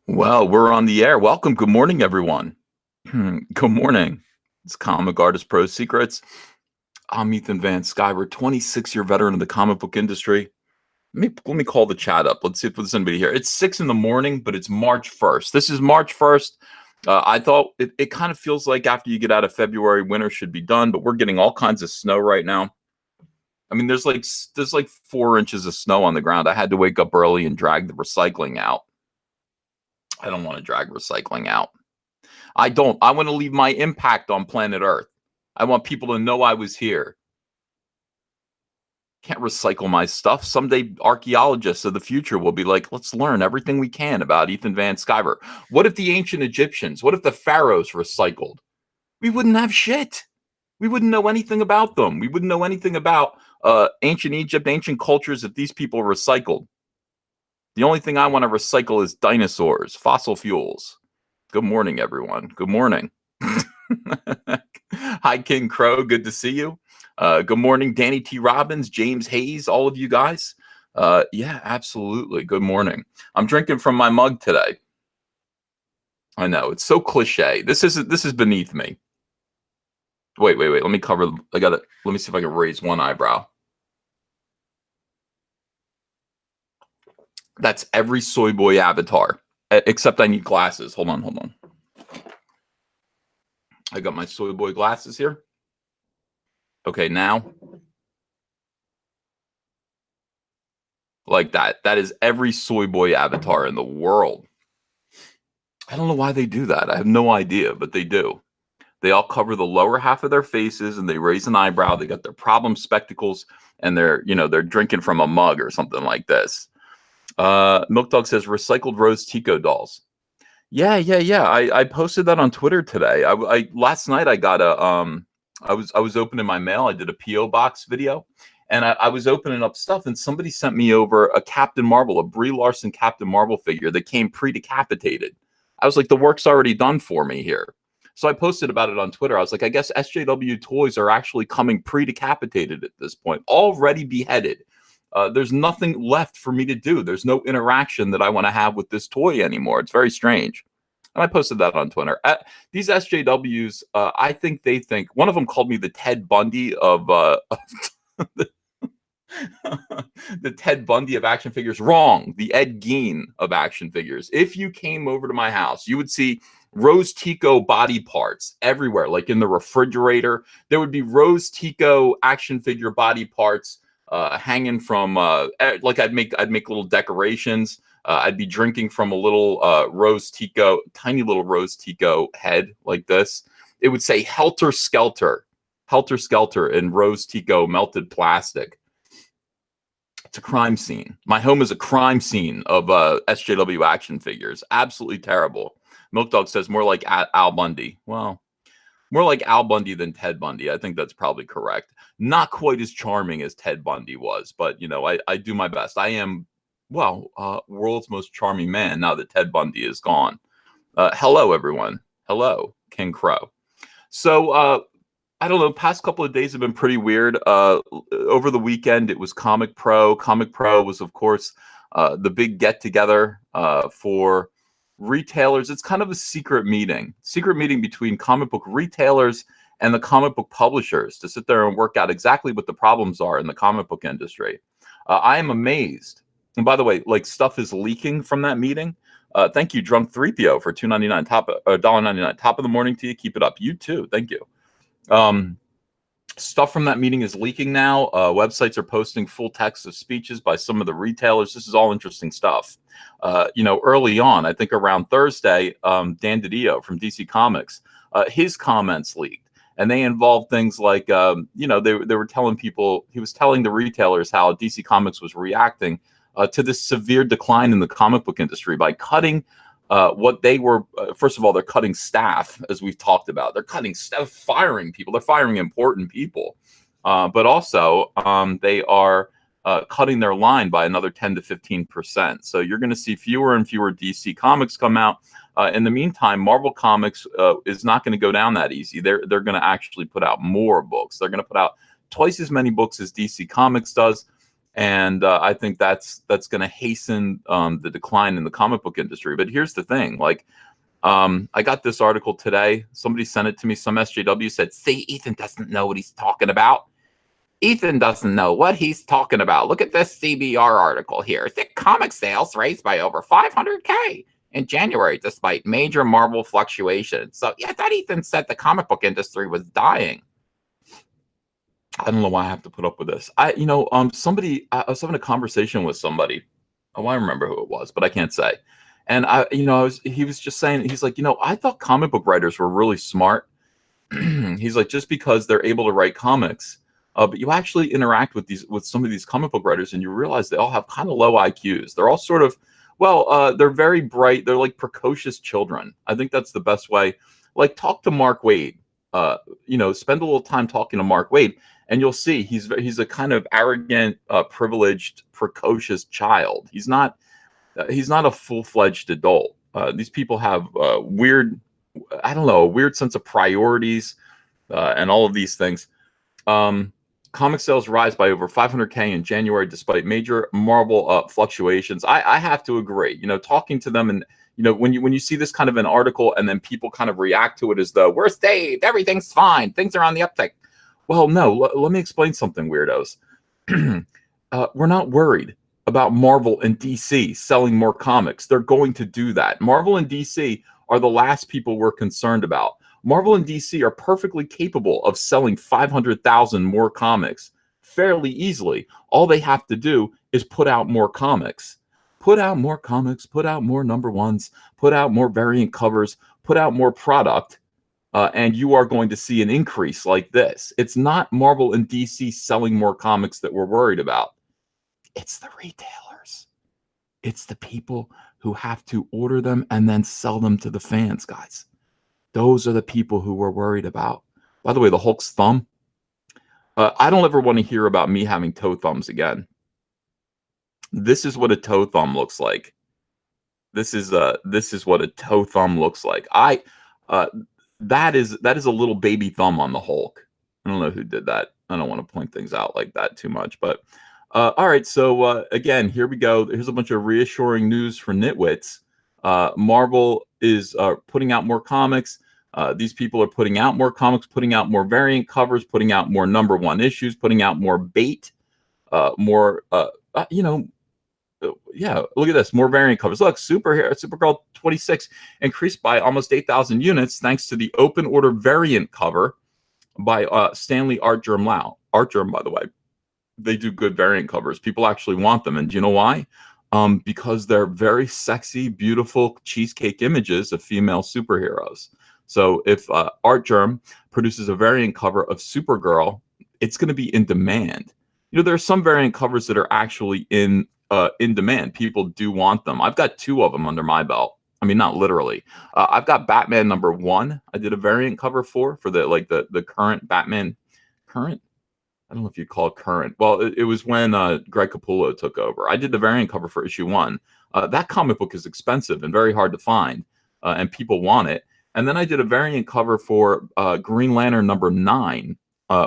Well, we're on the air. Welcome. Good morning, everyone. Good morning. It's Comic Artist Pro Secrets. I'm Ethan Van Sciver, 26-year veteran of the comic book industry. Let me call the chat up. Let's see if there's anybody here. It's 6 in the morning, but it's March 1st. This is March 1st. I thought it kind of feels like after you get out of February, winter should be done, but we're getting all kinds of snow right now. I mean, there's like 4 inches of snow on the ground. I had to wake up early and drag the recycling out. I don't want to drag recycling out. I don't. I want to leave my impact on planet Earth. I want people to know I was here. Can't recycle my stuff. Someday archaeologists of the future will be like, let's learn everything we can about Ethan Van Sciver. What if the ancient Egyptians, what if the pharaohs recycled? We wouldn't have shit. We wouldn't know anything about them. We wouldn't know anything about ancient Egypt, ancient cultures if these people recycled. The only thing I want to recycle is dinosaurs, fossil fuels. Good morning, everyone. Good morning. Hi, King Crow. Good to see you. Good morning, Danny T. Robbins, James Hayes, all of you guys. Yeah, absolutely. Good morning. I'm drinking from my mug today. I know it's so cliche. This is beneath me. Wait. Let me cover. Let me see if I can raise one eyebrow. That's every soy boy avatar, except I need glasses. Hold on. I got my soy boy glasses here. Okay, now. Like that. That is every soy boy avatar in the world. I don't know why they do that. I have no idea, but they do. They all cover the lower half of their faces and they raise an eyebrow. They got their problem spectacles and they're drinking from a mug or something like this. Milk Dog says recycled Rose Tico dolls. Yeah. I posted that on Twitter today. I last night I got I was opening my mail. I did a PO box video, and I was opening up stuff, and somebody sent me over a Captain Marvel, a Brie Larson Captain Marvel figure that came pre-decapitated. I was like, the work's already done for me here. So I posted about it on Twitter. I was like, I guess SJW toys are actually coming pre-decapitated at this point, already beheaded. There's nothing left for me to do. There's no interaction that I want to have with this toy anymore. It's very strange. And I posted that on Twitter. These SJWs, I think they think, one of them called me the Ted Bundy of the, the Ted Bundy of action figures. Wrong. The Ed Gein of action figures. If you came over to my house, you would see Rose Tico body parts everywhere, like in the refrigerator. There would be Rose Tico action figure body parts hanging from like I'd make little decorations. I'd be drinking from a little Rose Tico, tiny little Rose Tico head like this. It would say Helter Skelter in Rose Tico melted plastic. It's a crime scene. My home is a crime scene of SJW action figures. Absolutely terrible. Milk Dog says more like Al Bundy. Well, more like Al Bundy than Ted Bundy. I think that's probably correct. Not quite as charming as Ted Bundy was, but I do my best. I am, world's most charming man now that Ted Bundy is gone. Hello, everyone. Hello, King Crow. So I don't know. Past couple of days have been pretty weird. Over the weekend, it was Comic Pro. Comic Pro was, of course, the big get together for retailers. It's kind of a secret meeting between comic book retailers and the comic book publishers to sit there and work out exactly what the problems are in the comic book industry. I am amazed. And by the way, like, stuff is leaking from that meeting. Thank you, Drunk 3PO, for $2.99 $1.99 top of the morning to you. Keep it up. You too. Thank you. Stuff from that meeting is leaking now. Websites are posting full text of speeches by some of the retailers. This is all interesting stuff. Early on, I think around Thursday, Dan DiDio from DC Comics, his comments leaked, and they involved things like, they were telling people, he was telling the retailers how DC Comics was reacting to this severe decline in the comic book industry by cutting what they were. First of all, they're cutting staff, as we've talked about. They're cutting staff, firing people. They're firing important people, but also they are cutting their line by another 10 to 15%. So you're going to see fewer and fewer DC comics come out. In the meantime, Marvel Comics is not going to go down that easy. They're going to actually put out more books. They're going to put out twice as many books as DC Comics does. And I think that's going to hasten the decline in the comic book industry. But here's the thing, like, I got this article today. Somebody sent it to me. Some SJW said, "See, Ethan doesn't know what he's talking about. Ethan doesn't know what he's talking about. Look at this CBR article here. The comic sales raised by over 500K in January, despite major Marvel fluctuations." So yeah, that Ethan said the comic book industry was dying. I don't know why I have to put up with this. I was having a conversation with somebody. Oh, I remember who it was, but I can't say. And he was just saying, he's like, I thought comic book writers were really smart. He's like, just because they're able to write comics, but you actually interact with some of these comic book writers, and you realize they all have kind of low IQs. They're all sort of, they're very bright. They're like precocious children. I think that's the best way. Like, talk to Mark Waid. Spend a little time talking to Mark Waid, and you'll see he's a kind of arrogant, privileged, precocious child. He's not a full-fledged adult. These people have a weird sense of priorities, and all of these things. Comic sales rise by over 500K in January despite major Marvel fluctuations. I have to agree. Talking to them, and when you see this kind of an article and then people kind of react to it as though we're saved, everything's fine, things are on the uptick. Well, no, let me explain something, weirdos. We're not worried about Marvel and DC selling more comics. They're going to do that. Marvel and DC are the last people we're concerned about. Marvel and DC are perfectly capable of selling 500,000 more comics fairly easily. All they have to do is put out more comics. Put out more comics, put out more number ones, put out more variant covers, put out more product, and you are going to see an increase like this. It's not Marvel and DC selling more comics that we're worried about. It's the retailers. It's the people who have to order them and then sell them to the fans, guys. Those are the people who we're worried about. By the way, the Hulk's thumb. I don't ever want to hear about me having toe thumbs again. This is what a toe thumb looks like. This is what a toe thumb looks like. That is a little baby thumb on the Hulk. I don't know who did that. I don't want to point things out like that too much, but all right. So again, here we go. Here's a bunch of reassuring news for nitwits. Marvel is putting out more comics. These people are putting out more comics, putting out more variant covers, putting out more number one issues, putting out more bait, yeah, look at this. More variant covers. Look, Supergirl 26 increased by almost 8,000 units thanks to the open order variant cover by Stanley Artgerm Lau. Artgerm, by the way, they do good variant covers. People actually want them. And do you know why? Because they're very sexy, beautiful cheesecake images of female superheroes. So if Artgerm produces a variant cover of Supergirl, it's going to be in demand. There are some variant covers that are actually in demand. People do want them. I've got 2 of them under my belt. I mean, not literally. I've got Batman #1. I did a variant cover for the current Batman. Current? I don't know if you call it current. Well, it was when Greg Capullo took over. I did the variant cover for issue 1. That comic book is expensive and very hard to find, and people want it. And then I did a variant cover for Green Lantern #9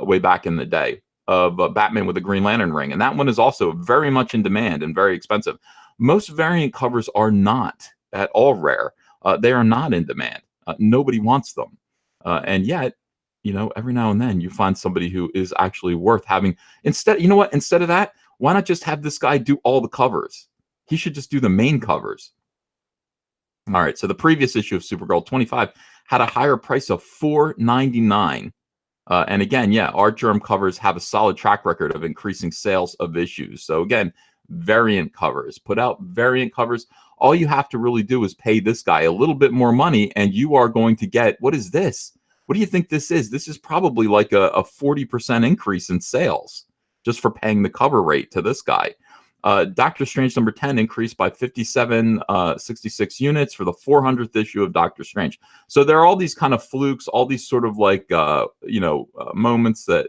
way back in the day, of Batman with a Green Lantern ring. And that one is also very much in demand and very expensive. Most variant covers are not at all rare. They are not in demand. Nobody wants them. And yet, every now and then you find somebody who is actually worth having. Instead of that, why not just have this guy do all the covers? He should just do the main covers. All right. So the previous issue of Supergirl 25 had a higher price of $4.99. And again, yeah, Artgerm covers have a solid track record of increasing sales of issues. So again, variant covers. Put out variant covers. All you have to really do is pay this guy a little bit more money, and you are going to get, what is this? What do you think this is? This is probably like a 40% increase in sales just for paying the cover rate to this guy. Doctor Strange #10 increased by 6766 units for the 400th issue of Doctor Strange. So there are all these kind of flukes, all these sort of like moments that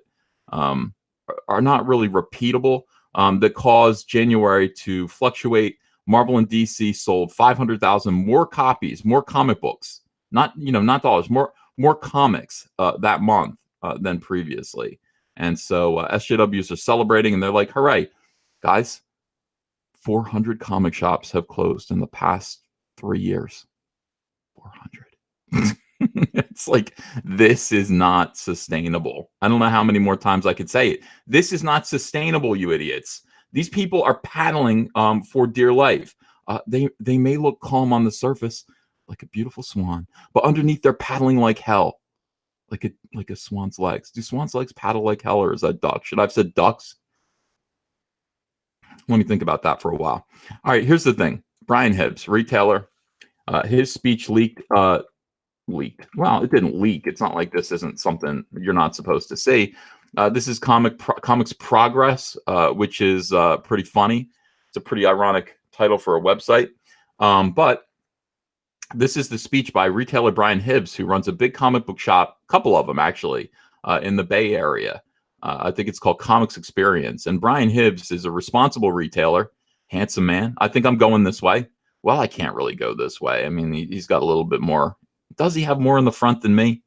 are not really repeatable, that cause January to fluctuate. Marvel and DC sold 500,000 more copies, more comic books, not dollars, more comics that month than previously. And so SJWs are celebrating, and they're like, hooray. Guys, 400 comic shops have closed in the past 3 years. 400. It's like, this is not sustainable. I don't know how many more times I could say it. This is not sustainable, you idiots. These people are paddling for dear life. They may look calm on the surface, like a beautiful swan, but underneath they're paddling like hell, like a swan's legs. Do swans' legs paddle like hell, or is that duck? Should I have said ducks? Let me think about that for a while. All right, here's the thing. Brian Hibbs, retailer, his speech leaked. Well, it didn't leak. It's not like this isn't something you're not supposed to see. This is Comics Progress, which is pretty funny. It's a pretty ironic title for a website. But this is the speech by retailer Brian Hibbs, who runs a big comic book shop, a couple of them actually, in the Bay Area. I think it's called Comics Experience. And Brian Hibbs is a responsible retailer, handsome man. I think I'm going this way. Well, I can't really go this way. I mean, he's got a little bit more. Does he have more in the front than me?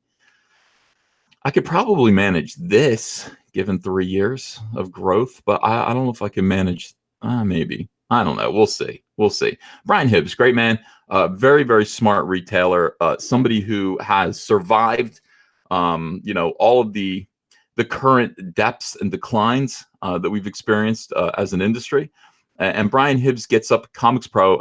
I could probably manage this given 3 years of growth, but I don't know if I can manage, maybe. I don't know. We'll see. We'll see. Brian Hibbs, great man. Very, very smart retailer. Somebody who has survived, all of the current depths and declines that we've experienced as an industry. And Brian Hibbs gets up Comics Pro,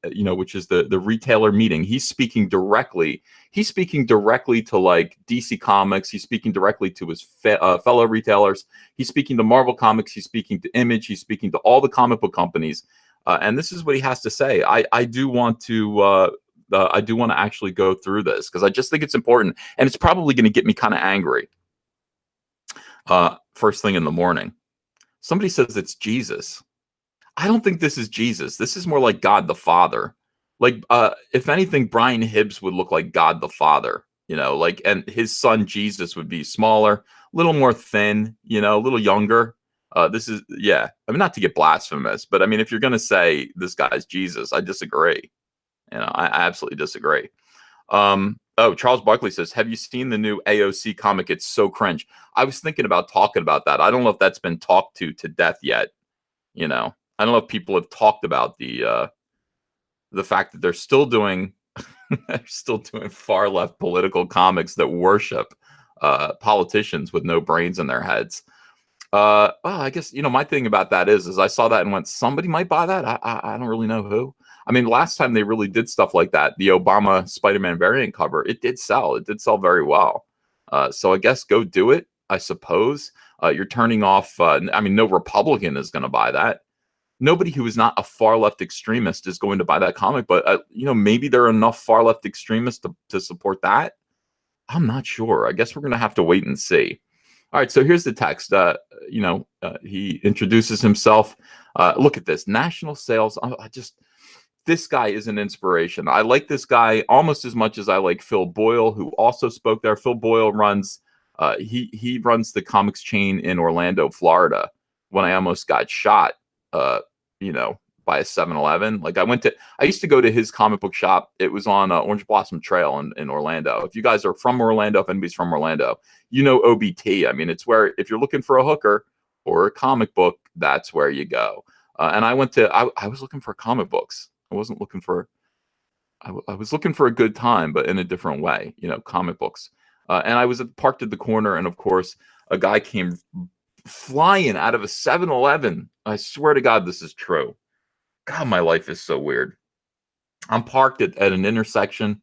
which is the retailer meeting. He's speaking directly. He's speaking directly to like DC Comics. He's speaking directly to his fellow retailers. He's speaking to Marvel Comics. He's speaking to Image. He's speaking to all the comic book companies. And this is what he has to say. I do want to actually go through this because I just think it's important, and it's probably going to get me kind of angry. First thing in the morning, somebody says it's Jesus. I don't think this is Jesus. This is more like God the Father. Like, if anything, Brian Hibbs would look like God the Father, and his son Jesus would be smaller, a little more thin, a little younger. This is, yeah. I mean, not to get blasphemous, but I mean, if you're going to say this guy's Jesus, I disagree. I absolutely disagree. Charles Barkley says, have you seen the new AOC comic? It's so cringe. I was thinking about talking about that. I don't know if that's been talked to death yet. I don't know if people have talked about the fact that they're still doing far left political comics that worship politicians with no brains in their heads. Well, I guess my thing about that is I saw that and went, somebody might buy that. I don't really know who. I mean, last time they really did stuff like that, the Obama Spider-Man variant cover, it did sell. It did sell very well. So I guess go do it. I suppose you're turning off. I mean, no Republican is going to buy that. Nobody who is not a far left extremist is going to buy that comic, but maybe there are enough far left extremists to support that. I'm not sure. I guess we're going to have to wait and see. All right, so here's the text. He introduces himself. Look at this. National sales. This guy is an inspiration. I like this guy almost as much as I like Phil Boyle, who also spoke there. Phil Boyle runs he runs the comics chain in Orlando, Florida. When I almost got shot, by a 7-Eleven. Like I used to go to his comic book shop. It was on Orange Blossom Trail in Orlando. If you guys are from Orlando, if anybody's from Orlando, OBT. I mean, it's where if you're looking for a hooker or a comic book, that's where you go. And I was looking for comic books. I wasn't looking for, I was looking for a good time, but in a different way, comic books. And I was parked at the corner. And of course, a guy came flying out of a 7-Eleven. I swear to God, this is true. God, my life is so weird. I'm parked at an intersection.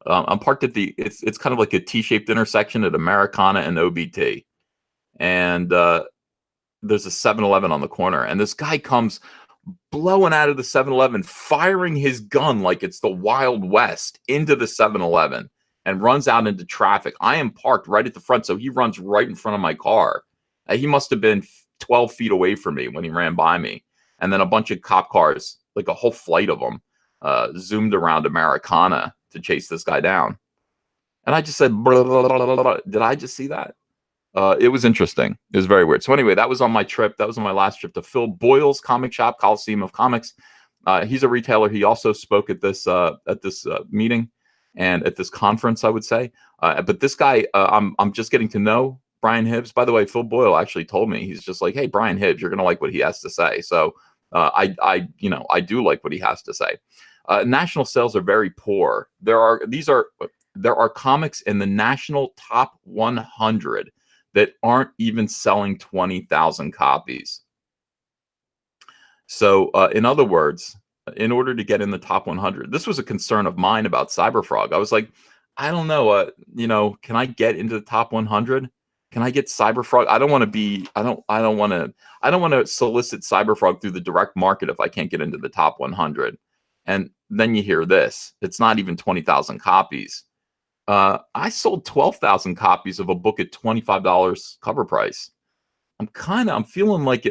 I'm parked at it's kind of like a T-shaped intersection at Americana and OBT. And there's a 7-Eleven on the corner. And this guy comes blowing out of the 7-Eleven, firing his gun like it's the Wild West into the 7-Eleven and runs out into traffic. I am parked right at the front, so he runs right in front of my car. He must have been 12 feet away from me when he ran by me. And then a bunch of cop cars, like a whole flight of them, zoomed around Americana to chase this guy down. And I just said, blah, blah, blah, blah, blah. Did I just see that? It was interesting. It was very weird. So anyway, that was on my trip. That was on my last trip to Phil Boyle's comic shop, Coliseum of Comics. He's a retailer. He also spoke at this meeting and at this conference, I would say. But this guy, I'm just getting to know. Brian Hibbs. By the way, Phil Boyle actually told me, he's just like, hey, Brian Hibbs, you're gonna like what he has to say. So I do like what he has to say. National sales are very poor. There are comics in the national top 100 that aren't even selling 20,000 copies. So, in other words, in order to get in the top 100, this was a concern of mine about Cyberfrog. I was like, I don't know, can I get into the top 100? Can I get Cyberfrog? I don't want to be. I don't want to solicit Cyberfrog through the direct market if I can't get into the top 100. And then you hear this: it's not even 20,000 copies. I sold 12,000 copies of a book at $25 cover price. I'm feeling like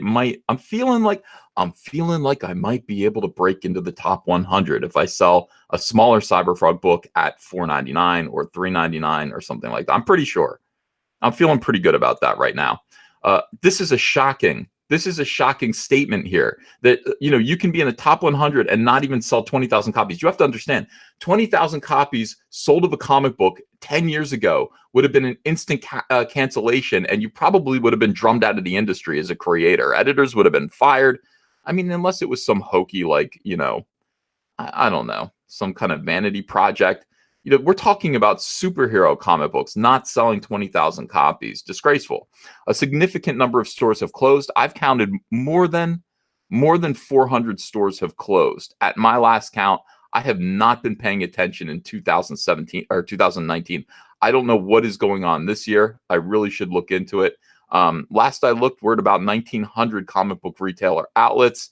I'm feeling like I might be able to break into the top 100 if I sell a smaller Cyberfrog book at $4.99 or $3.99 or something like that. I'm pretty sure. I'm feeling pretty good about that right now. This is a shocking statement here that you can be in the top 100 and not even sell 20,000 copies. You have to understand, 20,000 copies sold of a comic book 10 years ago would have been an instant cancellation, and you probably would have been drummed out of the industry as a creator. Editors would have been fired. I mean, unless it was some hokey, like, I don't know, some kind of vanity project. We're talking about superhero comic books not selling 20,000 copies. Disgraceful. A significant number of stores have closed. I've counted more than 400 stores have closed. At my last count, I have not been paying attention in 2017 or 2019. I don't know what is going on this year. I really should look into it. Last I looked, we're at about 1,900 comic book retailer outlets,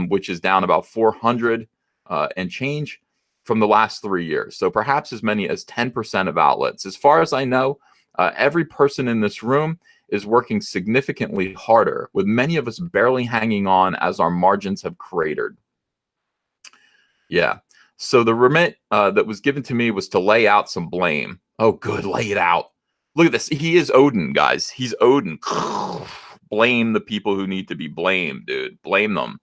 which is down about 400 and change from the last 3 years. So perhaps as many as 10% of outlets. As far as I know, every person in this room is working significantly harder, with many of us barely hanging on as our margins have cratered. Yeah. So the remit that was given to me was to lay out some blame. Oh, good. Lay it out. Look at this. He is Odin, guys. He's Odin. Blame the people who need to be blamed, dude. Blame them.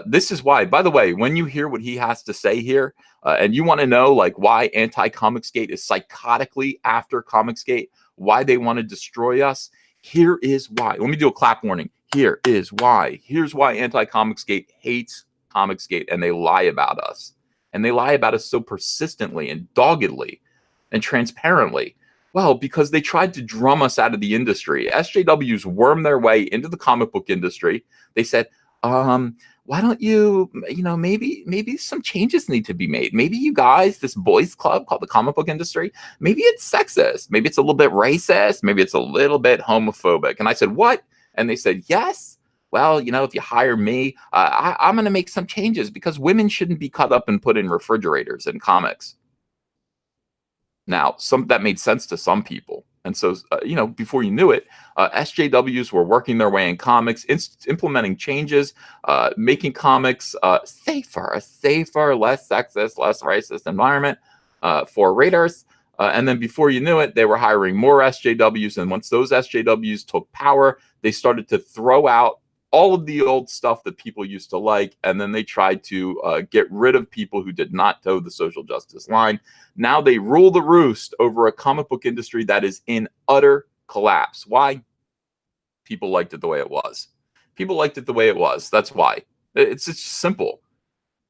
This is why, by the way, when you hear what he has to say here, and you want to know like why anti-Comicsgate is psychotically after Comicsgate, why they want to destroy us, here is why. Let me do a clap warning. Here is why. Here's why anti-Comicsgate hates Comicsgate, and they lie about us. And they lie about us so persistently and doggedly and transparently. Well, because they tried to drum us out of the industry. SJWs wormed their way into the comic book industry. They said, why don't you, maybe some changes need to be made. Maybe you guys, this boys club called the comic book industry, maybe it's sexist. Maybe it's a little bit racist. Maybe it's a little bit homophobic. And I said, what? And they said, yes. Well, if you hire me, I'm going to make some changes because women shouldn't be cut up and put in refrigerators in comics. Now, that made sense to some people. And so, before you knew it, SJWs were working their way in comics, implementing changes, making comics safer, less sexist, less racist environment for readers. And then before you knew it, they were hiring more SJWs. And once those SJWs took power, they started to throw out all of the old stuff that people used to like. And then they tried to get rid of people who did not toe the social justice line. Now they rule the roost over a comic book industry that is in utter collapse. Why? People liked it the way it was. People liked it the way it was. That's why. It's just simple.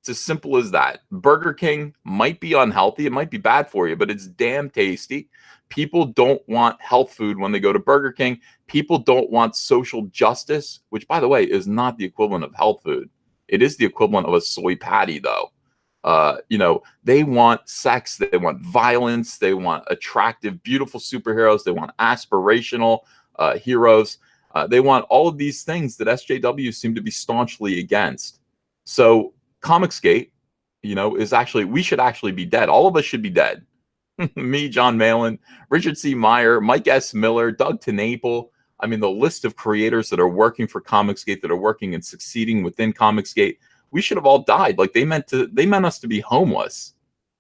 It's as simple as that. Burger King might be unhealthy. It might be bad for you, but it's damn tasty. People don't want health food when they go to Burger King. People don't want social justice, which, by the way, is not the equivalent of health food. It is the equivalent of a soy patty, though. They want sex. They want violence. They want attractive, beautiful superheroes. They want aspirational heroes. They want all of these things that SJW seem to be staunchly against. So Comicsgate, we should actually be dead. All of us should be dead. Me, John Malin, Richard C. Meyer, Mike S. Miller, Doug TenNapel. I mean, the list of creators that are working for Comicsgate, that are working and succeeding within Comicsgate, we should have all died. Like they meant us to be homeless.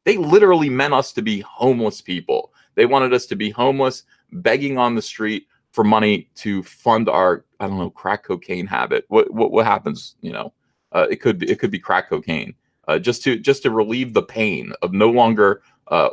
They literally meant us to be homeless people. They wanted us to be homeless, begging on the street for money to fund our, I don't know, crack cocaine habit. What happens? It could be crack cocaine, just to relieve the pain of no longer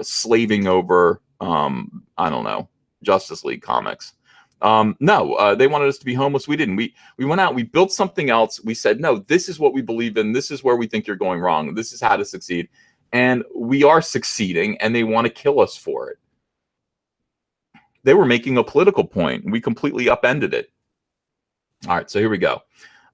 slaving over, I don't know, Justice League comics. No, they wanted us to be homeless. We didn't. We went out. We built something else. We said, no, this is what we believe in. This is where we think you're going wrong. This is how to succeed. And we are succeeding, and they want to kill us for it. They were making a political point. We completely upended it. All right, so here we go.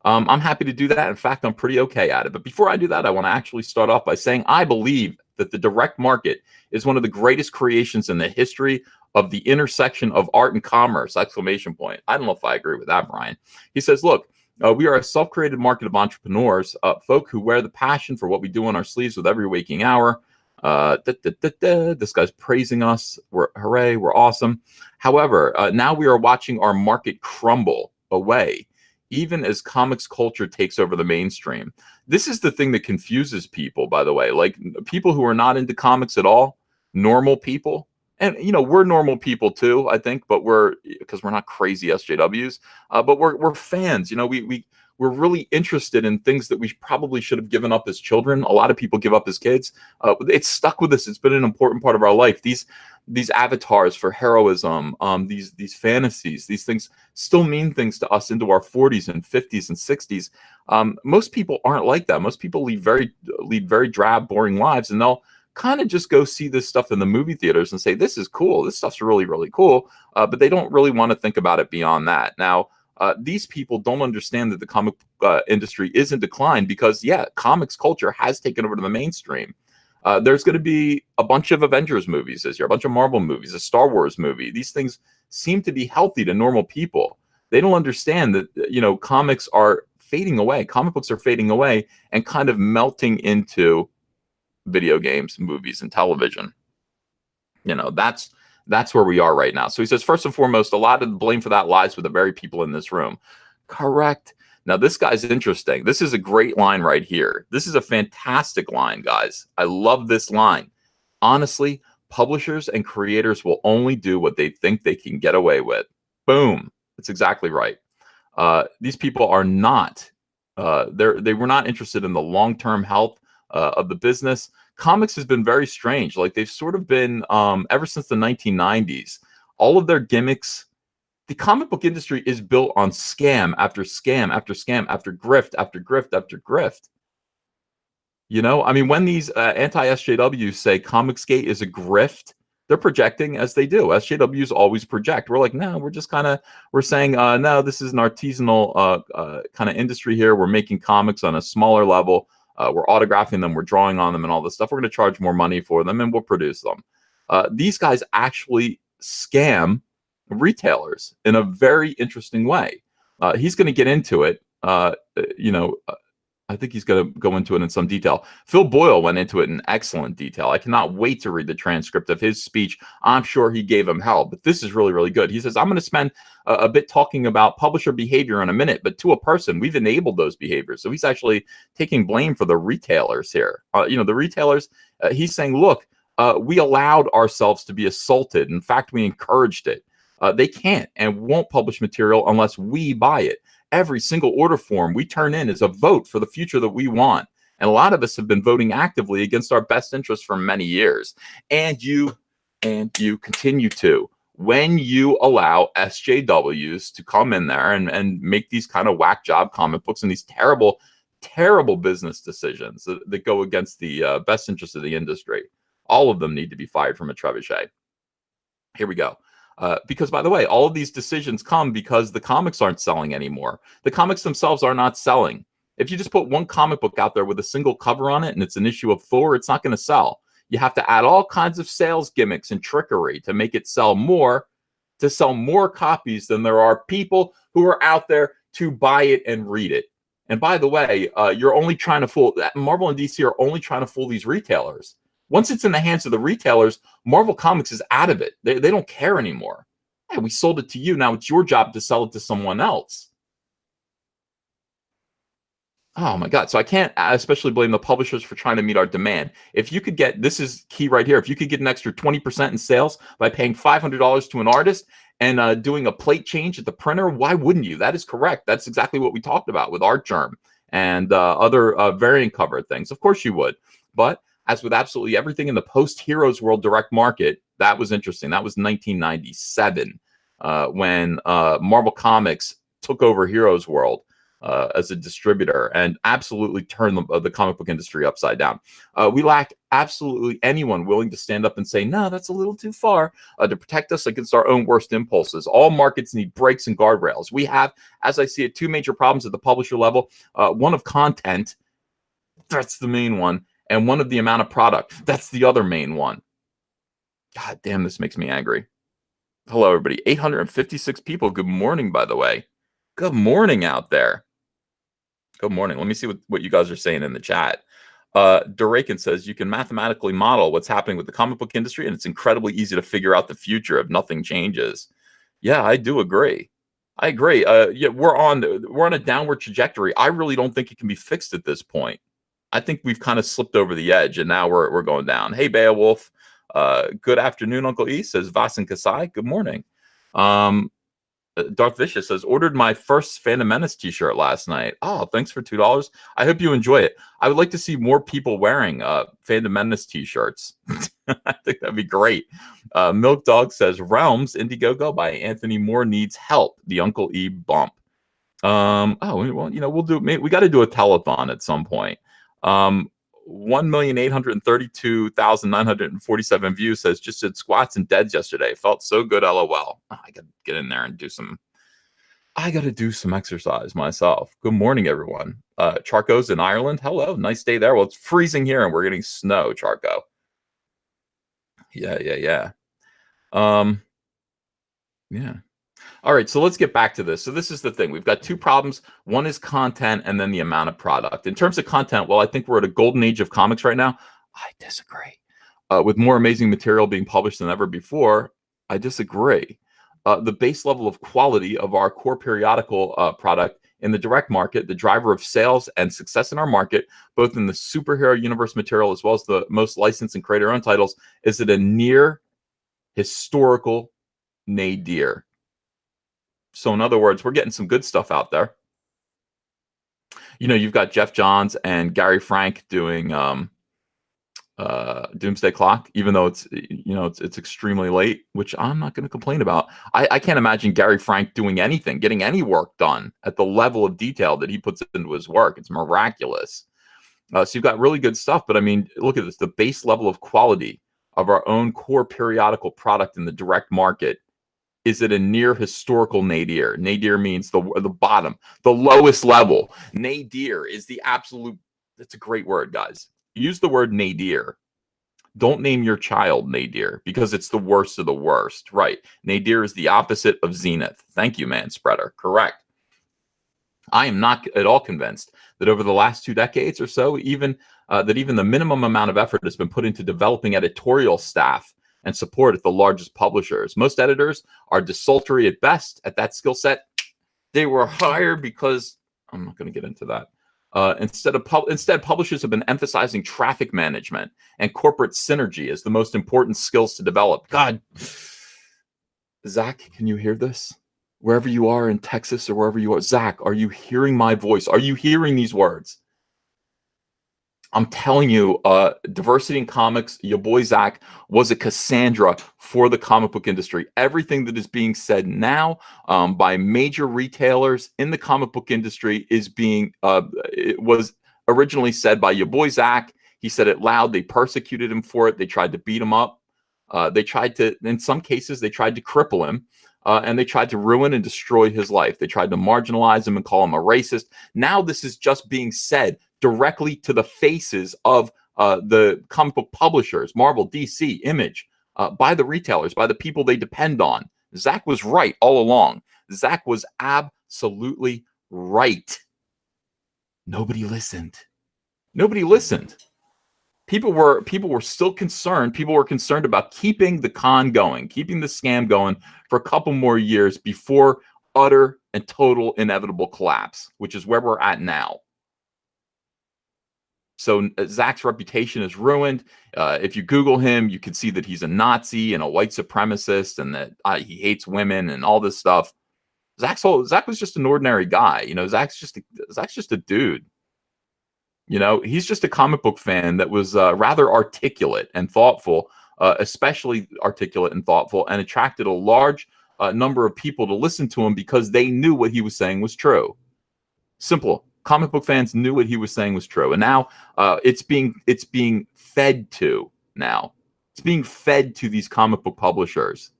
I'm happy to do that. In fact, I'm pretty okay at it. But before I do that, I want to actually start off by saying I believe that the direct market is one of the greatest creations in the history of the intersection of art and commerce, exclamation point. I don't know if I agree with that, Brian. He says, look, we are a self-created market of entrepreneurs, folk who wear the passion for what we do on our sleeves with every waking hour. This guy's praising us. Hooray, we're awesome. However, now we are watching our market crumble away, even as comics culture takes over the mainstream. This is the thing that confuses people, by the way. Like, people who are not into comics at all, normal people, and we're normal people too, I think, but because we're not crazy SJWs, but we're fans. We're really interested in things that we probably should have given up as children. A lot of people give up as kids. It's stuck with us. It's been an important part of our life. These avatars for heroism, these fantasies, these things still mean things to us into our 40s and 50s and 60s. Most people aren't like that. Most people lead very drab, boring lives, and they'll kind of just go see this stuff in the movie theaters and say, this is cool. This stuff's really, really cool. But they don't really want to think about it beyond that. Now, these people don't understand that the comic industry is in decline because, comics culture has taken over to the mainstream. There's going to be a bunch of Avengers movies this year, a bunch of Marvel movies, a Star Wars movie. These things seem to be healthy to normal people. They don't understand that, comics are fading away. Comic books are fading away and kind of melting into video games, movies, and television. That's where we are right now. So he says, first and foremost, a lot of the blame for that lies with the very people in this room. Correct. Now, this guy's interesting. This is a great line right here. This is a fantastic line, guys. I love this line. Honestly, publishers and creators will only do what they think they can get away with. Boom. That's exactly right. These people are not, they were not interested in the long-term health of the business. Comics has been very strange. Like, they've sort of been, ever since the 1990s, all of their gimmicks, the comic book industry is built on scam after scam after scam after grift after grift after grift. When these anti-SJWs say Comicsgate is a grift, they're projecting as they do. SJWs always project. We're like, no, we're saying, no, this is an artisanal kind of industry here. We're making comics on a smaller level. We're autographing them, we're drawing on them and all this stuff. We're going to charge more money for them and we'll produce them. These guys actually scam retailers in a very interesting way. He's going to get into it. I think he's going to go into it in some detail. Phil Boyle went into it in excellent detail. I cannot wait to read the transcript of his speech. I'm sure he gave him hell, but this is really, really good. He says, I'm going to spend a bit talking about publisher behavior in a minute, but to a person, we've enabled those behaviors. So he's actually taking blame for the retailers here. The retailers, he's saying, look, we allowed ourselves to be assaulted. In fact, we encouraged it. They can't and won't publish material unless we buy it. Every single order form we turn in is a vote for the future that we want. And a lot of us have been voting actively against our best interests for many years. And you continue to. When you allow SJWs to come in there and make these kind of whack job comic books and these terrible, terrible business decisions that go against the best interests of the industry, all of them need to be fired from a trebuchet. Here we go. Because, by the way, all of these decisions come because the comics aren't selling anymore. The comics themselves are not selling. If you just put one comic book out there with a single cover on it and it's an issue of Thor, it's not going to sell. You have to add all kinds of sales gimmicks and trickery to make it sell more, to sell more copies than there are people who are out there to buy it and read it. And by the way, you're only trying to fool, Marvel and DC are only trying to fool these retailers. Once it's in the hands of the retailers, Marvel Comics is out of it. They don't care anymore. Hey, we sold it to you. Now it's your job to sell it to someone else. Oh my God. So I can't especially blame the publishers for trying to meet our demand. If you could get, this is key right here, if you could get an extra 20% in sales by paying $500 to an artist and doing a plate change at the printer, why wouldn't you? That is correct. That's exactly what we talked about with Art Germ and other variant cover things. Of course you would. But as with absolutely everything in the post-Heroes World direct market, That was interesting. That was 1997 when Marvel Comics took over Heroes World as a distributor and absolutely turned the comic book industry upside down. We lack absolutely anyone willing to stand up and say, no, that's a little too far, to protect us against our own worst impulses. All markets need brakes and guardrails. We have, as I see it, two major problems at the publisher level. One of content, that's the main one, and one of the amount of product. That's the other main one. God damn, this makes me angry. Hello, everybody. 856 people. Good morning, by the way. Good morning out there. Good morning. Let me see what you guys are saying in the chat. Durakin says, you can mathematically model what's happening with the comic book industry, and it's incredibly easy to figure out the future if nothing changes. Yeah, I do agree. I agree. Yeah, we're on a downward trajectory. I really don't think it can be fixed at this point. I think we've kind of slipped over the edge, and now we're going down. Hey, Beowulf. Good afternoon, Uncle E, says Vasan Kasai. Good morning. Darth Vicious says, ordered my first Phantom Menace t-shirt last night. Oh, thanks for $2. I hope you enjoy it. I would like to see more people wearing Phantom Menace t-shirts. I think that'd be great. Milk Dog says, Realms Indiegogo by Anthony Moore needs help. The Uncle E bump. Oh, well, we'll do. We got to do a telethon at some point. 1,832,947 views says, just did squats and deads yesterday. Felt so good, lol. Oh, I gotta get in there and do some. I gotta do some exercise myself. Good morning, everyone. Charco's in Ireland. Hello, nice day there. Well, it's freezing here and we're getting snow, Charco. Yeah. Yeah. All right, so let's get back to this. So this is the thing. We've got two problems. One is content and then the amount of product. In terms of content, well, I think we're at a golden age of comics right now. I disagree. With more amazing material being published than ever before, I disagree. The base level of quality of our core periodical product in the direct market, the driver of sales and success in our market, both in the superhero universe material as well as the most licensed and creator-owned titles, is at a near historical nadir. So in other words, we're getting some good stuff out there. You've got Jeff Johns and Gary Frank doing Doomsday Clock, even though it's extremely late, which I'm not going to complain about. I can't imagine Gary Frank doing anything, getting any work done at the level of detail that he puts into his work. It's miraculous. So you've got really good stuff, but I mean, look at this, the base level of quality of our own core periodical product in the direct market is at a near historical nadir. Nadir means the bottom, the lowest level. Nadir is the absolute, that's a great word, guys. Use the word nadir. Don't name your child nadir because it's the worst of the worst. Right. Nadir is the opposite of zenith. Thank you, man spreader. Correct. I am not at all convinced that over the last 2 decades or so, even the minimum amount of effort has been put into developing editorial staff and support at the largest publishers. Most editors are desultory at best at that skill set. They were hired because I'm not going to get into that. Instead, publishers have been emphasizing traffic management and corporate synergy as the most important skills to develop. God, Zach, can you hear this? Wherever you are in Texas or wherever you are, Zach, are you hearing my voice? Are you hearing these words? I'm telling you, diversity in comics, your boy Zach was a Cassandra for the comic book industry. Everything that is being said now by major retailers in the comic book industry is being, it was originally said by your boy Zach. He said it loud. They persecuted him for it. They tried to beat him up. They tried to, in some cases, they tried to cripple him. And they tried to ruin and destroy his life. They tried to marginalize him and call him a racist. Now this is just being said directly to the faces of the comic book publishers, Marvel, DC, Image, by the retailers, by the people they depend on. Zach was right all along. Zach was absolutely right. Nobody listened. Nobody listened. People were still concerned. People were concerned about keeping the con going, keeping the scam going for a couple more years before utter and total inevitable collapse, which is where we're at now. So Zach's reputation is ruined. If you Google him, you can see that he's a Nazi and a white supremacist and that he hates women and all this stuff. Zach was just an ordinary guy. Zach's just a dude. He's just a comic book fan that was rather articulate and thoughtful especially articulate and thoughtful, and attracted a large number of people to listen to him because they knew what he was saying was true. Simple. Comic book fans knew what he was saying was true, and now it's being fed to. Now it's being fed to these comic book publishers.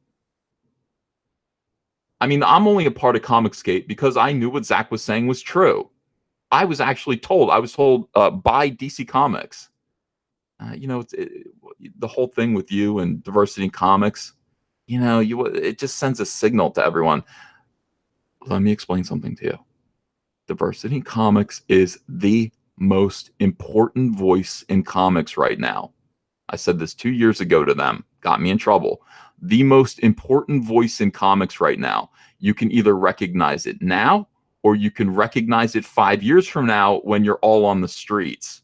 I mean, I'm only a part of Comicsgate because I knew what Zach was saying was true. I was told by DC Comics. The whole thing with you and diversity in comics, it just sends a signal to everyone. Let me explain something to you. Diversity in comics is the most important voice in comics right now. I said this 2 years ago to them, got me in trouble. The most important voice in comics right now. You can either recognize it now or you can recognize it 5 years from now when you're all on the streets.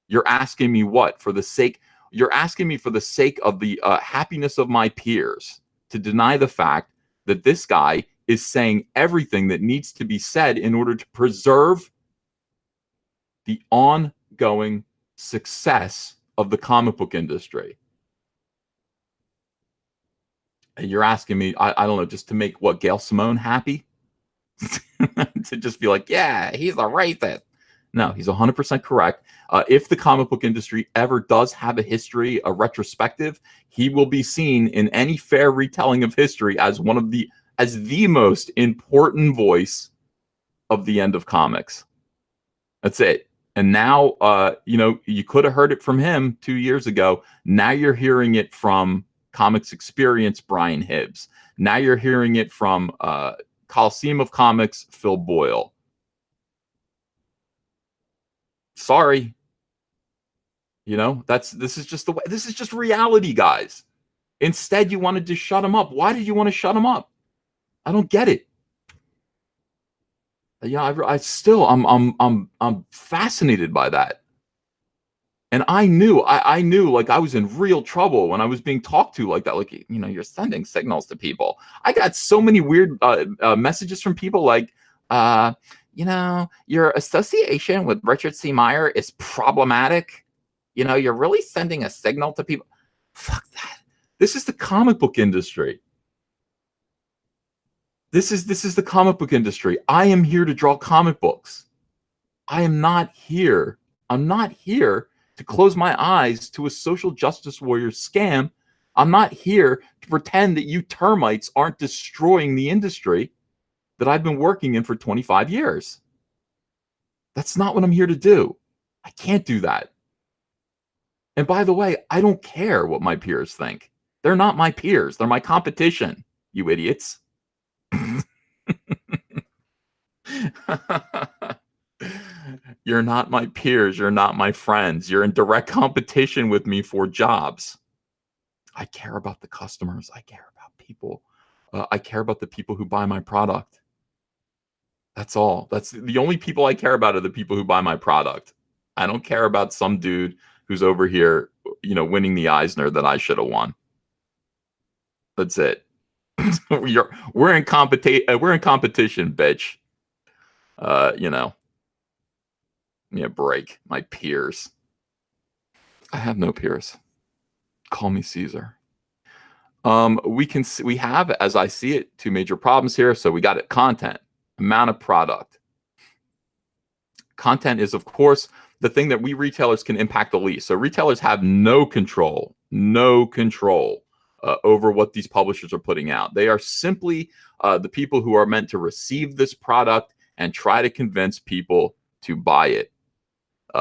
You're asking me what? You're asking me for the sake of the happiness of my peers to deny the fact that this guy is saying everything that needs to be said in order to preserve the ongoing success of the comic book industry. And you're asking me, I don't know, just to make Gail Simone happy? To just be like, yeah, he's a racist. No, he's 100% correct. If the comic book industry ever does have a history, a retrospective, he will be seen in any fair retelling of history as the most important voice of the end of comics. That's it. And now, you could have heard it from him 2 years ago. Now you're hearing it from Comics Experience, Brian Hibbs. Now you're hearing it from Coliseum of Comics, Phil Boyle. Sorry. This is just the way. This is just reality, guys. Instead, you wanted to shut him up. Why did you want to shut him up? I don't get it. I'm fascinated by that. And I knew like I was in real trouble when I was being talked to like that. Like, you're sending signals to people. I got so many weird messages from people like, your association with Richard C. Meyer is problematic. You're really sending a signal to people. Fuck that. This is the comic book industry. This is the comic book industry. I am here to draw comic books. I'm not here to close my eyes to a social justice warrior scam. I'm not here to pretend that you termites aren't destroying the industry that I've been working in for 25 years. That's not what I'm here to do. I can't do that. And by the way, I don't care what my peers think. They're not my peers. They're my competition, you idiots. You're not my peers. You're not my friends. You're in direct competition with me for jobs. I care about the customers. I care about people. I care about the people who buy my product. That's all. That's the only people I care about are the people who buy my product. I don't care about some dude who's over here, winning the Eisner that I should have won. That's it. We're in competition, bitch. Break my peers. I have no peers. Call me Caesar. We have, as I see it, two major problems here. So we got it: content, amount of product. Content is, of course, the thing that we retailers can impact the least. So retailers have no control over what these publishers are putting out. They are simply the people who are meant to receive this product and try to convince people to buy it.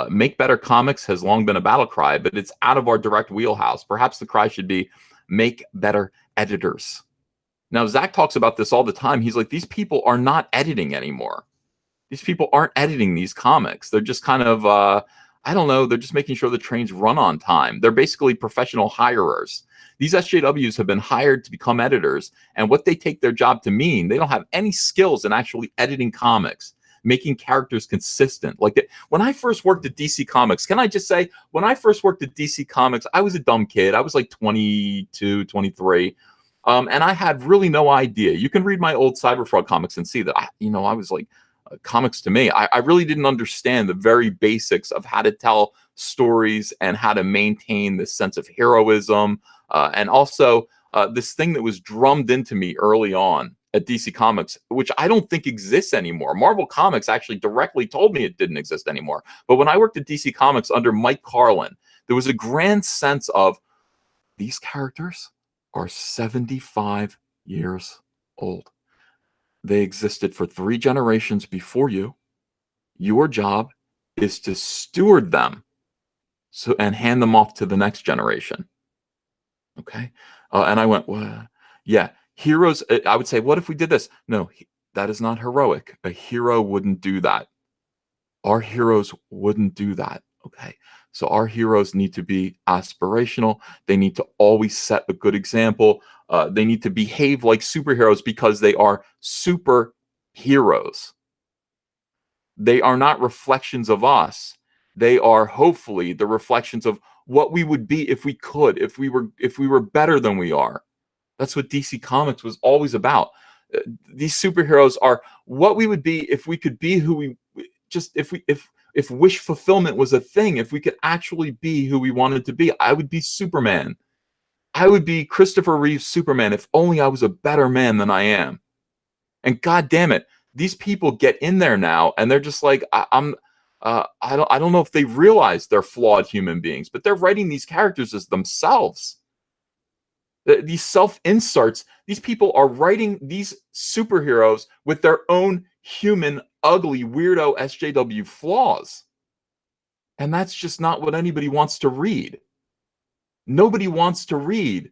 Make better comics has long been a battle cry, but it's out of our direct wheelhouse. Perhaps the cry should be make better editors. Now, Zach talks about this all the time. He's like, these people are not editing anymore. These people aren't editing these comics. They're just kind of, I don't know, they're just making sure the trains run on time. They're basically professional hirers. These SJWs have been hired to become editors, and what they take their job to mean, they don't have any skills in actually editing comics, making characters consistent. Like when I first worked at DC Comics, can I just say, when I first worked at DC Comics, I was a dumb kid. I was like 22, 23. And I had really no idea. You can read my old Cyberfrog comics and see that I was like comics to me. I really didn't understand the very basics of how to tell stories and how to maintain this sense of heroism, and also this thing that was drummed into me early on at DC Comics, which I don't think exists anymore. Marvel Comics actually directly told me it didn't exist anymore. But when I worked at DC Comics under Mike Carlin, there was a grand sense of these characters are 75 years old. They existed for 3 generations before you. Your job is to steward them and hand them off to the next generation. Okay. And I went, well, yeah, heroes. I would say, what if we did this? No, that is not heroic. A hero wouldn't do that. Our heroes wouldn't do that. Okay. So our heroes need to be aspirational. They need to always set a good example. They need to behave like superheroes because they are superheroes. They are not reflections of us. They are hopefully the reflections of what we would be if we could, if we were better than we are. That's what DC Comics was always about. These superheroes are what we would be if we could be who we just if wish fulfillment was a thing, if we could actually be who we wanted to be. I would be Superman. I would be Christopher Reeve's Superman if only I was a better man than I am. And God damn it, these people get in there now, and they're just like, I don't know if they realize they're flawed human beings, but they're writing these characters as themselves. These self-inserts, these people are writing these superheroes with their own human, ugly, weirdo SJW flaws. And that's just not what anybody wants to read. Nobody wants to read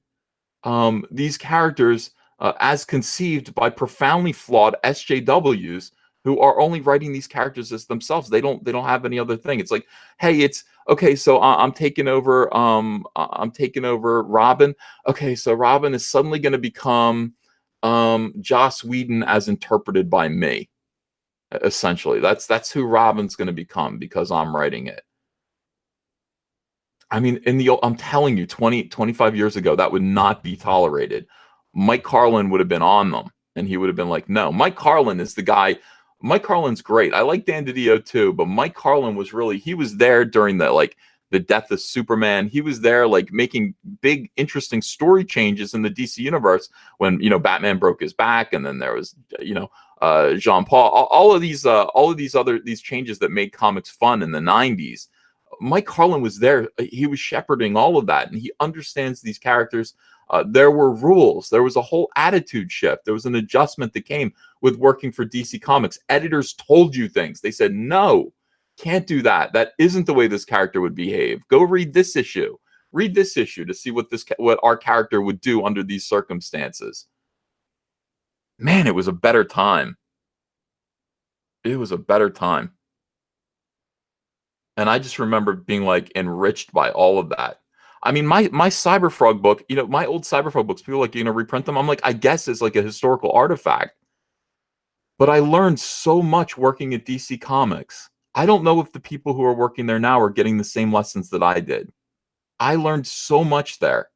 these characters as conceived by profoundly flawed SJWs who are only writing these characters as themselves. They don't have any other thing. It's like, hey, it's okay. So I'm taking over. I'm taking over Robin. Okay, so Robin is suddenly going to become Joss Whedon as interpreted by me. Essentially, that's who Robin's going to become because I'm writing it. I mean, I'm telling you, 25 years ago, that would not be tolerated. Mike Carlin would have been on them, and he would have been like, no. Mike Carlin is the guy. Mike Carlin's great. I like Dan DiDio too, but Mike Carlin he was there during the death of Superman. He was there making big, interesting story changes in the DC universe when, Batman broke his back, and then there was, Jean Paul, all of these changes that made comics fun in the 90s. Mike Carlin was there. He was shepherding all of that, and he understands these characters. There were rules. There was a whole attitude shift. There was an adjustment that came with working for DC Comics. Editors told you things. They said, no, can't do that. That isn't the way this character would behave. Go read this issue. Read this issue to see what our character would do under these circumstances. Man, it was a better time. It was a better time. And I just remember being enriched by all of that. I mean, my Cyberfrog book, my old Cyberfrog books, people reprint them. I'm like, I guess it's like a historical artifact. But I learned so much working at DC Comics. I don't know if the people who are working there now are getting the same lessons that I did. I learned so much there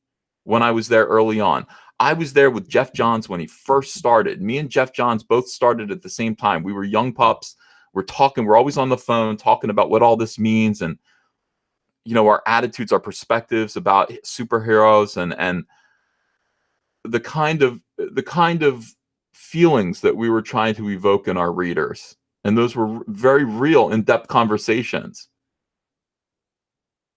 when I was there early on. I was there with Jeff Johns when he first started. Me and Jeff Johns both started at the same time. We were young pups. We're always on the phone talking about what all this means and, our attitudes, our perspectives about superheroes and the kind of feelings that we were trying to evoke in our readers. And those were very real, in-depth conversations.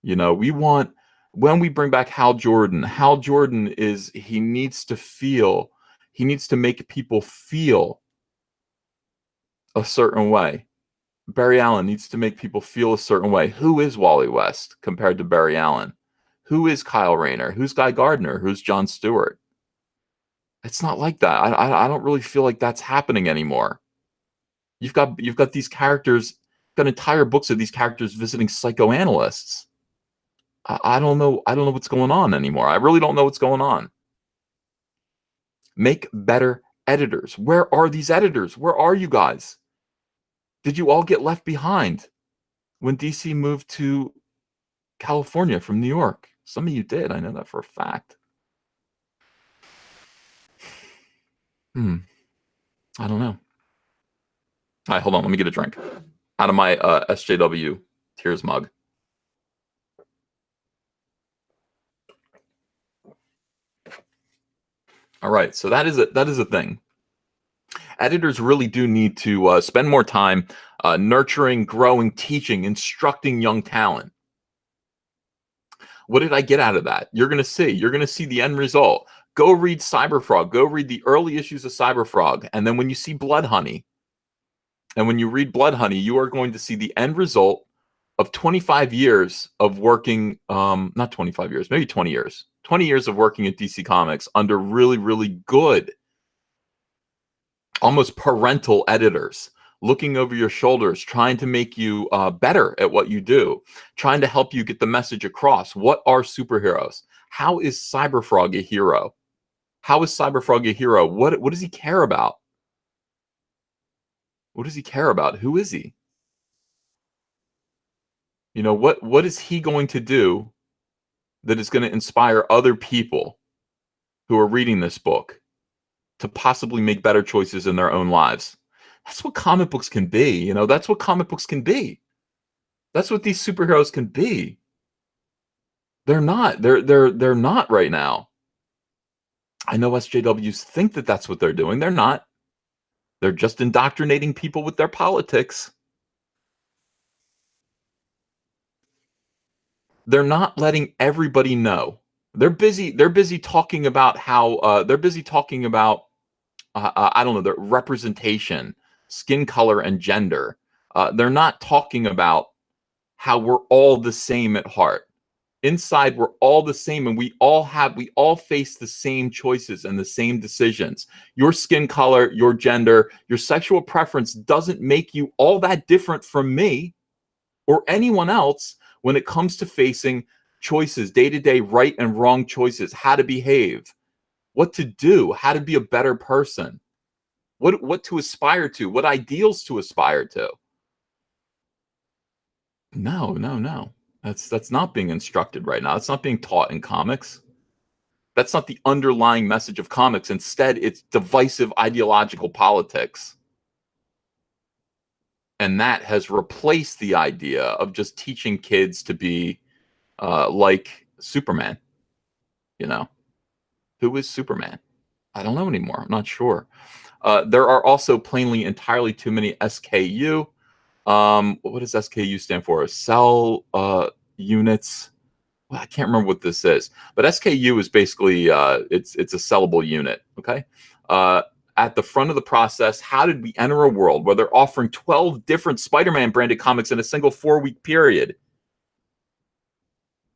When we bring back Hal Jordan he needs to make people feel a certain way. Barry Allen needs to make people feel a certain way. Who is Wally West compared to Barry Allen? Who is Kyle Rayner? Who's Guy Gardner? Who's John Stewart? It's not like that. I don't really feel like that's happening anymore. You've got these characters, got entire books of these characters visiting psychoanalysts. I don't know what's going on anymore. I really don't know what's going on. Make better editors. Where are these editors? Where are you guys? Did you all get left behind when DC moved to California from New York? Some of you did. I know that for a fact. I don't know. All right, hold on. Let me get a drink out of my SJW Tears mug. All right, so that is a thing. Editors really do need to spend more time nurturing, growing, teaching, instructing young talent. What did I get out of that? You're going to see. You're going to see the end result. Go read Cyberfrog. Go read the early issues of Cyberfrog. And then when you see Blood Honey, and when you read Blood Honey, you are going to see the end result of 25 years of working, not 25 years, maybe 20 years. 20 years of working at DC Comics under really, really good, almost parental editors, looking over your shoulders, trying to make you better at what you do, trying to help you get the message across. What are superheroes? How is Cyberfrog a hero? How is Cyberfrog a hero? What does he care about? What does he care about? Who is he? You know, what is he going to do that is going to inspire other people who are reading this book to possibly make better choices in their own lives? That's what comic books can be. You know, that's what comic books can be. That's what these superheroes can be. They're not. They're not right now. I know SJWs think that that's what they're doing. They're not. They're just indoctrinating people with their politics. They're not letting everybody know. They're busy talking about how they're busy talking about I don't know, the representation, skin color, and gender. They're not talking about how we're all the same at heart. Inside, we're all the same, and we all face the same choices and the same decisions. Your skin color, your gender, your sexual preference doesn't make you all that different from me or anyone else when it comes to facing choices, day-to-day right and wrong choices, how to behave, what to do, how to be a better person, what to aspire to, what ideals to aspire to. No, no, no. That's not being instructed right now. It's not being taught in comics. That's not the underlying message of comics. Instead, it's divisive ideological politics. And that has replaced the idea of just teaching kids to be like Superman. You know, who is Superman? I don't know anymore. I'm not sure. There are also plainly entirely too many SKU. What does SKU stand for? Cell units. Well, I can't remember what this is, but SKU is basically it's a sellable unit. Okay. At the front of the process, how did we enter a world where they're offering 12 different Spider-Man branded comics in a single 4-week period?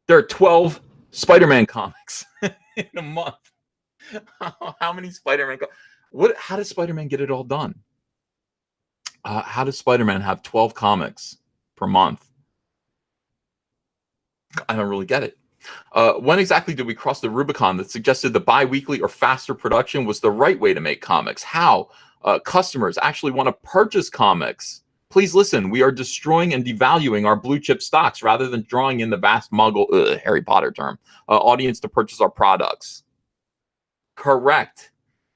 There are 12 Spider-Man comics in a month. How many Spider-Man? How does Spider-Man get it all done? How does Spider-Man have 12 comics per month? I don't really get it. When exactly did we cross the Rubicon that suggested the bi-weekly or faster production was the right way to make comics? How customers actually want to purchase comics? Please listen, we are destroying and devaluing our blue chip stocks rather than drawing in the vast muggle, Harry Potter term, audience to purchase our products. Correct.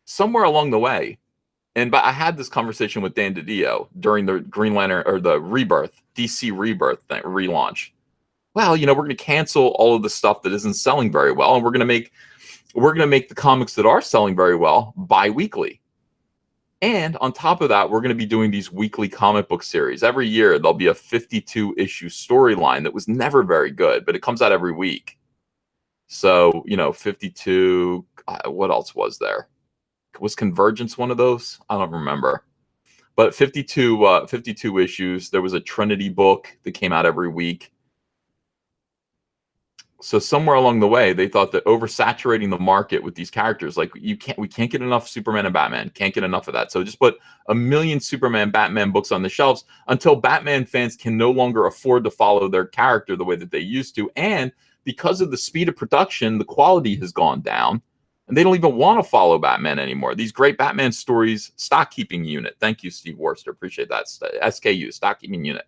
Somewhere along the way, but I had this conversation with Dan DiDio during the Green Lantern or the Rebirth, DC Rebirth thing, relaunch. Well, you know, we're going to cancel all of the stuff that isn't selling very well, and we're going to make the comics that are selling very well bi-weekly. And on top of that, we're going to be doing these weekly comic book series. Every year, there'll be a 52-issue storyline that was never very good, but it comes out every week. So, you know, 52, what else was there? Was Convergence one of those? I don't remember. But 52 issues. There was a Trinity book that came out every week. So somewhere along the way, they thought that oversaturating the market with these characters, like we can't get enough Superman and Batman, can't get enough of that. So just put a million Superman, Batman books on the shelves until Batman fans can no longer afford to follow their character the way that they used to. And because of the speed of production, the quality has gone down, and they don't even want to follow Batman anymore. These great Batman stories, stock keeping unit. Thank you, Steve Worcester. Appreciate that. SKU, stock keeping unit.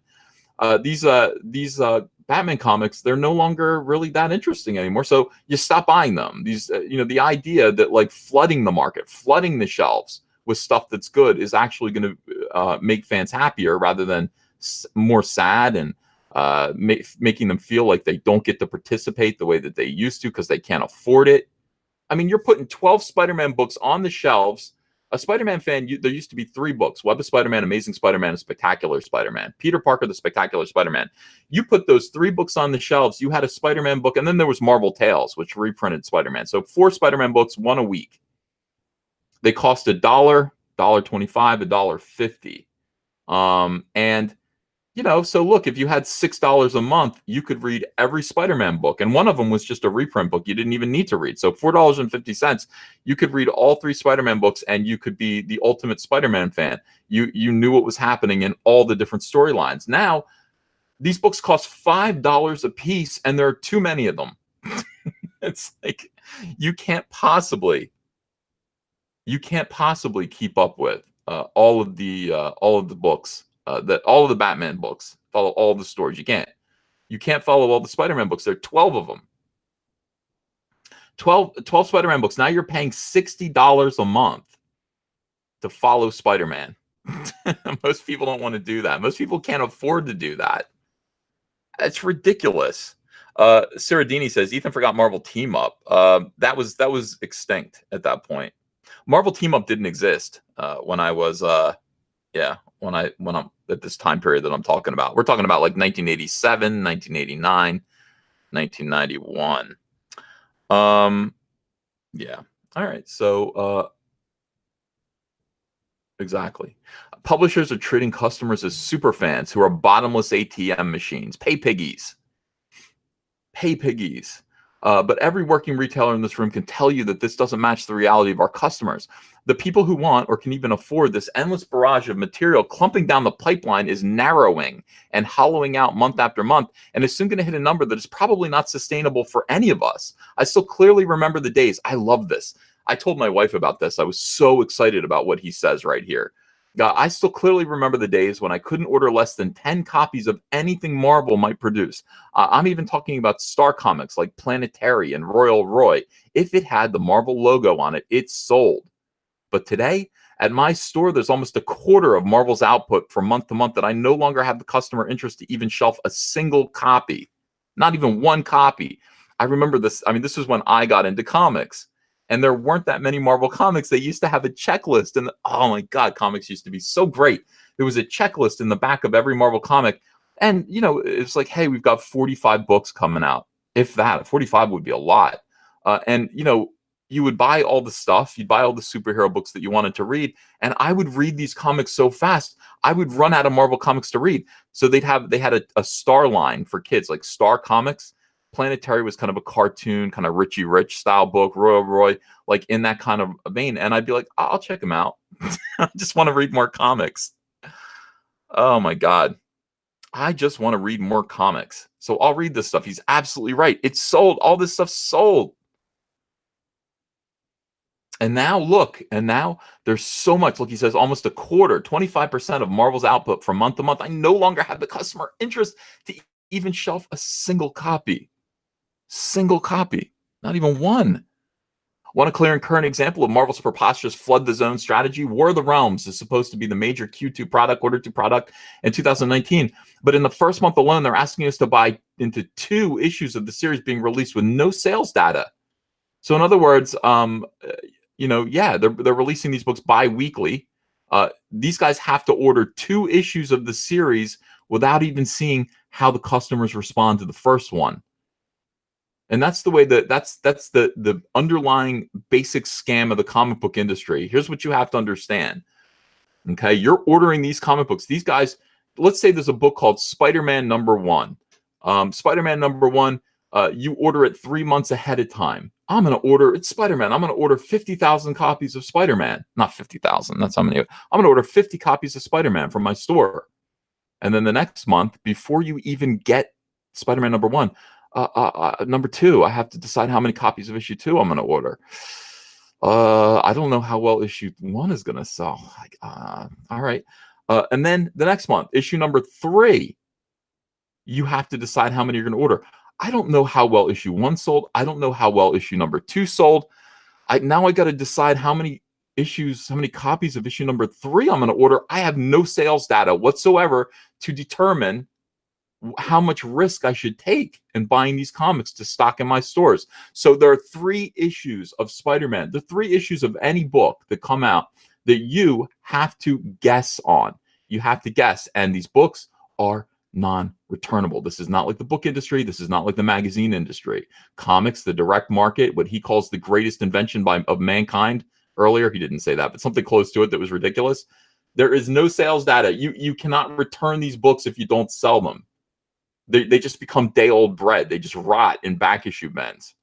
These Batman comics, they're no longer really that interesting anymore. So you stop buying them. These, the idea that like flooding the market, flooding the shelves with stuff that's good is actually going to make fans happier rather than more sad and making them feel like they don't get to participate the way that they used to because they can't afford it. I mean, you're putting 12 Spider-Man books on the shelves. A Spider-Man fan, there used to be 3 books: Web of Spider-Man, Amazing Spider-Man, and Spectacular Spider-Man. Peter Parker, the Spectacular Spider-Man. You put those 3 books on the shelves, you had a Spider-Man book, and then there was Marvel Tales, which reprinted Spider-Man. So 4 Spider-Man books, 1 a week. They cost $1, $1.25, $1.50. And so look, if you had $6 a month, you could read every Spider-Man book. And one of them was just a reprint book you didn't even need to read. So $4.50, you could read all 3 Spider-Man books and you could be the ultimate Spider-Man fan. You knew what was happening in all the different storylines. Now, these books cost $5 a piece and there are too many of them. It's like you can't possibly keep up with all of the books. All of the Batman books, follow all the stories. You can't follow all the Spider-Man books. There are 12 of them. 12 Spider-Man books. Now you're paying $60 a month to follow Spider-Man. Most people don't want to do that. Most people can't afford to do that. That's ridiculous. Sarah Dini says Ethan forgot Marvel Team Up. That was extinct at that point. Marvel Team Up didn't exist when I was when I'm at this time period that I'm talking about. We're talking about like 1987, 1989, 1991. Yeah. All right. So exactly. Publishers are treating customers as super fans who are bottomless ATM machines. Pay piggies. But every working retailer in this room can tell you that this doesn't match the reality of our customers. The people who want or can even afford this endless barrage of material clumping down the pipeline is narrowing and hollowing out month after month, and is soon going to hit a number that is probably not sustainable for any of us. I still clearly remember the days. I love this. I told my wife about this. I was so excited about what he says right here. I still clearly remember the days when I couldn't order less than 10 copies of anything Marvel might produce. I'm even talking about Star Comics like Planetary and Royal Roy. If it had the Marvel logo on it, it sold. But today, at my store, there's almost a quarter of Marvel's output from month to month that I no longer have the customer interest to even shelf a single copy. Not even one copy. I remember this. I mean, this was when I got into comics. And there weren't that many Marvel comics. They used to have a checklist. And oh my God, comics used to be so great. There was a checklist in the back of every Marvel comic. And, it's like, hey, we've got 45 books coming out. If that, 45 would be a lot. And you would buy all the stuff. You'd buy all the superhero books that you wanted to read. And I would read these comics so fast, I would run out of Marvel comics to read. So they had a Star line for kids, like Star Comics. Planetary was kind of a cartoon, kind of Richie Rich style book. Royal Roy, like in that kind of vein. And I'd be like, I'll check them out. I just want to read more comics. Oh my God. I just want to read more comics. So I'll read this stuff. He's absolutely right. It's sold. All this stuff sold. And now look, there's so much. Look, he says almost a quarter, 25% of Marvel's output from month to month. I no longer have the customer interest to even shelf a single copy. Not even one. Want a clear and current example of Marvel's preposterous flood the zone strategy? War of the Realms is supposed to be the major Q2 product, order 2 product in 2019. But in the first month alone, they're asking us to buy into 2 issues of the series being released with no sales data. So in other words, they're releasing these books bi-weekly. These guys have to order 2 issues of the series without even seeing how the customers respond to the first one. And that's the way that's the underlying basic scam of the comic book industry. Here's what you have to understand. Okay, you're ordering these comic books. These guys, let's say there's a book called Spider-Man #1. Spider-Man #1, you order it 3 months ahead of time. It's Spider-Man. I'm going to order 50,000 copies of Spider-Man. Not 50,000. That's how many. I'm going to order 50 copies of Spider-Man from my store. And then the next month, before you even get Spider-Man #1, #2, I have to decide how many copies of issue 2 I'm going to order. I don't know how well issue 1 is going to sell. All right. And then the next month, issue #3, you have to decide how many you're going to order. I don't know how well issue 1 sold. I don't know how well issue #2 sold. Now I got to decide how many how many copies of issue number 3 I'm going to order. I have no sales data whatsoever to determine how much risk I should take in buying these comics to stock in my stores. So there are 3 issues of Spider-Man, the 3 issues of any book that come out that you have to guess on. You have to guess, and these books are non-returnable. This is not like the book industry. This is not like the magazine industry. Comics, the direct market, what he calls the greatest invention of mankind. Earlier, he didn't say that, but something close to it that was ridiculous. There is no sales data. You cannot return these books if you don't sell them. They just become day-old bread. They just rot in back issue bins.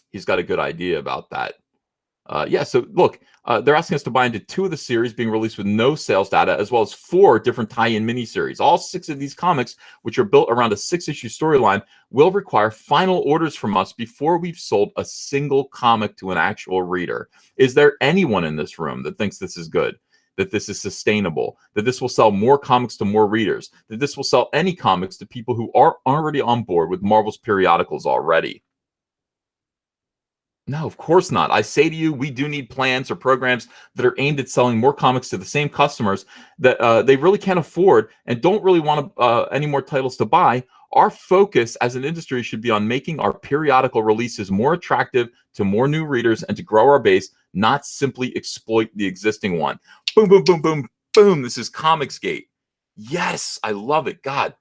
He's got a good idea about that. Yeah, so look, they're asking us to buy into 2 of the series being released with no sales data, as well as 4 different tie-in miniseries. All 6 of these comics, which are built around a 6-issue storyline, will require final orders from us before we've sold a single comic to an actual reader. Is there anyone in this room that thinks this is good? That this is sustainable, that this will sell more comics to more readers, that this will sell any comics to people who are already on board with Marvel's periodicals already? No, of course not. I say to you, we do need plans or programs that are aimed at selling more comics to the same customers that they really can't afford and don't really want any more titles to buy. Our focus as an industry should be on making our periodical releases more attractive to more new readers and to grow our base, not simply exploit the existing one. Boom, boom, boom, boom, boom. This is Comicsgate. Yes, I love it. God.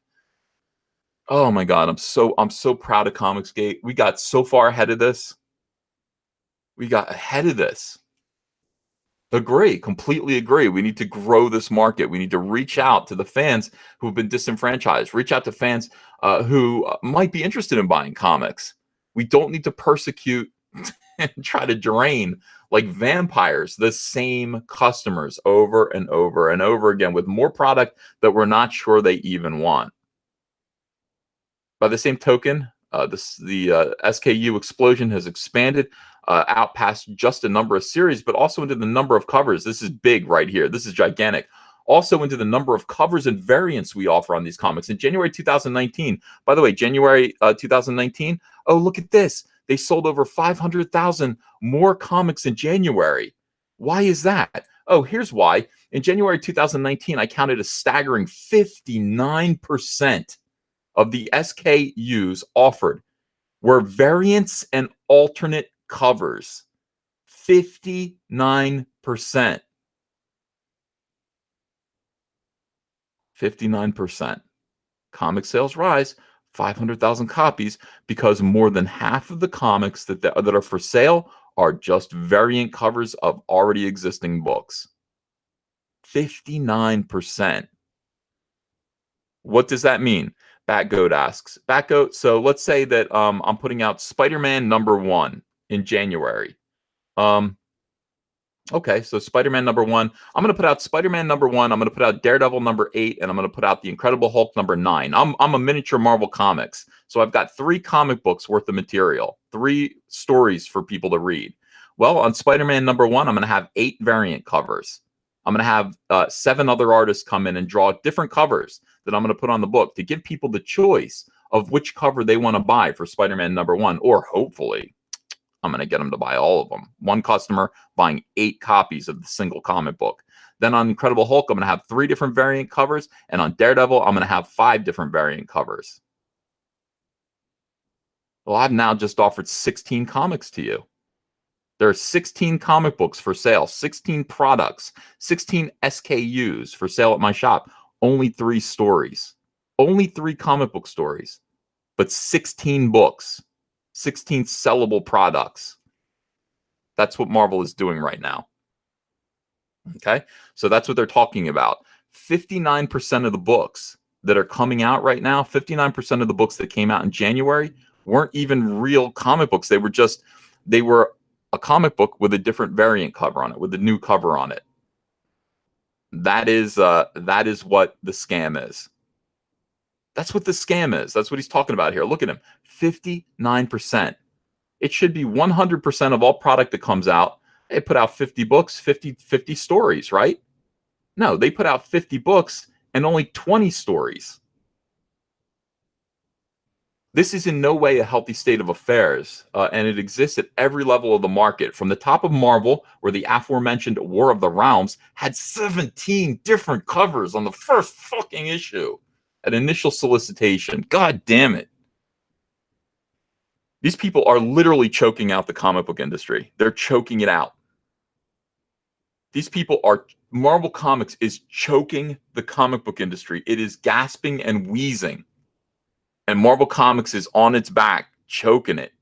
Oh my God. I'm so proud of Comicsgate. We got so far ahead of this. Agree. Completely agree. We need to grow this market. We need to reach out to the fans who've been disenfranchised. Reach out to fans who might be interested in buying comics. We don't need to persecute and try to drain like vampires the same customers over and over and over again with more product that we're not sure they even want. By the same token, the SKU explosion has expanded out past just a number of series, but also into the number of covers. This is big right here. This is gigantic. Also into the number of covers and variants we offer on these comics. In January 2019, by the way, January 2019, oh, look at this. They sold over 500,000 more comics in January. Why is that? Oh, here's why. In January 2019, I counted a staggering 59% of the SKUs offered were variants and alternate covers. 59%. 59%. Comic sales rise 500,000 copies because more than half of the comics that are for sale are just variant covers of already existing books. 59%. What does that mean? Batgoat asks. Batgoat, so let's say that I'm putting out Spider-Man #1 in January. Okay, so Spider-Man #1. I'm going to put out Spider-Man #1. I'm going to put out Daredevil #8, and I'm going to put out the Incredible Hulk #9. I'm a miniature Marvel Comics, so I've got 3 comic books worth of material, 3 stories for people to read. Well, on Spider-Man #1, I'm going to have 8 variant covers. I'm going to have 7 other artists come in and draw different covers that I'm going to put on the book to give people the choice of which cover they want to buy for Spider-Man #1, or hopefully I'm going to get them to buy all of them. One customer buying 8 copies of the single comic book. Then on Incredible Hulk, I'm going to have 3 different variant covers. And on Daredevil, I'm going to have 5 different variant covers. Well, I've now just offered 16 comics to you. There are 16 comic books for sale, 16 products, 16 SKUs for sale at my shop. Only 3 stories. Only 3 comic book stories. But 16 books. 16 sellable products. That's what Marvel is doing right now. Okay? So that's what they're talking about. 59% of the books that are coming out right now, 59% of the books that came out in January weren't even real comic books. They were a comic book with a different variant cover on it, with a new cover on it. That is what the scam is. That's what the scam is. That's what he's talking about here. Look at him. 59%. It should be 100% of all product that comes out. They put out 50 books, 50 stories, right? No, they put out 50 books and only 20 stories. This is in no way a healthy state of affairs, and it exists at every level of the market. From the top of Marvel, where the aforementioned War of the Realms had 17 different covers on the first fucking issue at initial solicitation. God damn it. These people are literally choking out the comic book industry. They're choking it out. These people are, Marvel Comics is choking the comic book industry. It is gasping and wheezing. And Marvel Comics is on its back, choking it.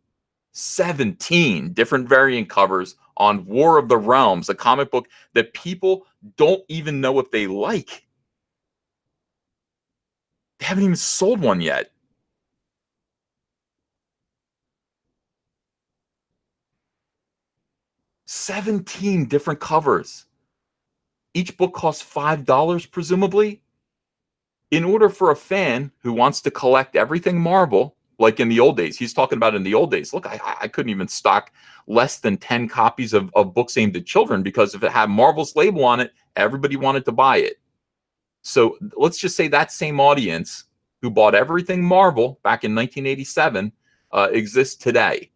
17 different variant covers on War of the Realms, a comic book that people don't even know if they like. They haven't even sold one yet. $17 different covers. Each book costs $5, presumably. In order for a fan who wants to collect everything Marvel, like in the old days, he's talking about in the old days. Look, I couldn't even stock less than 10 copies of books aimed at children because if it had Marvel's label on it, everybody wanted to buy it. So let's just say that same audience who bought everything Marvel back in 1987 exists today.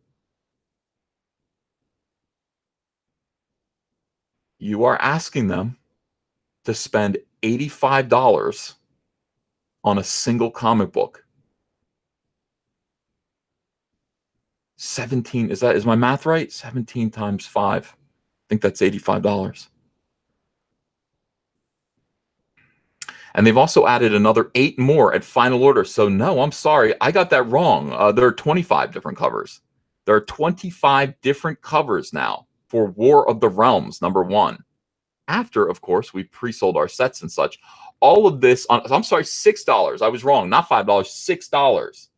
You are asking them to spend $85 on a single comic book. 17, is my math right? 17 times 5. I think that's $85. And they've also added another 8 more at final order. So no, I'm sorry, I got that wrong. There are 25 different covers. There are 25 different covers now for War of the Realms, #1. After, of course, we pre-sold our sets and such. All of this on, I'm sorry, $6. I was wrong, not $5, $6.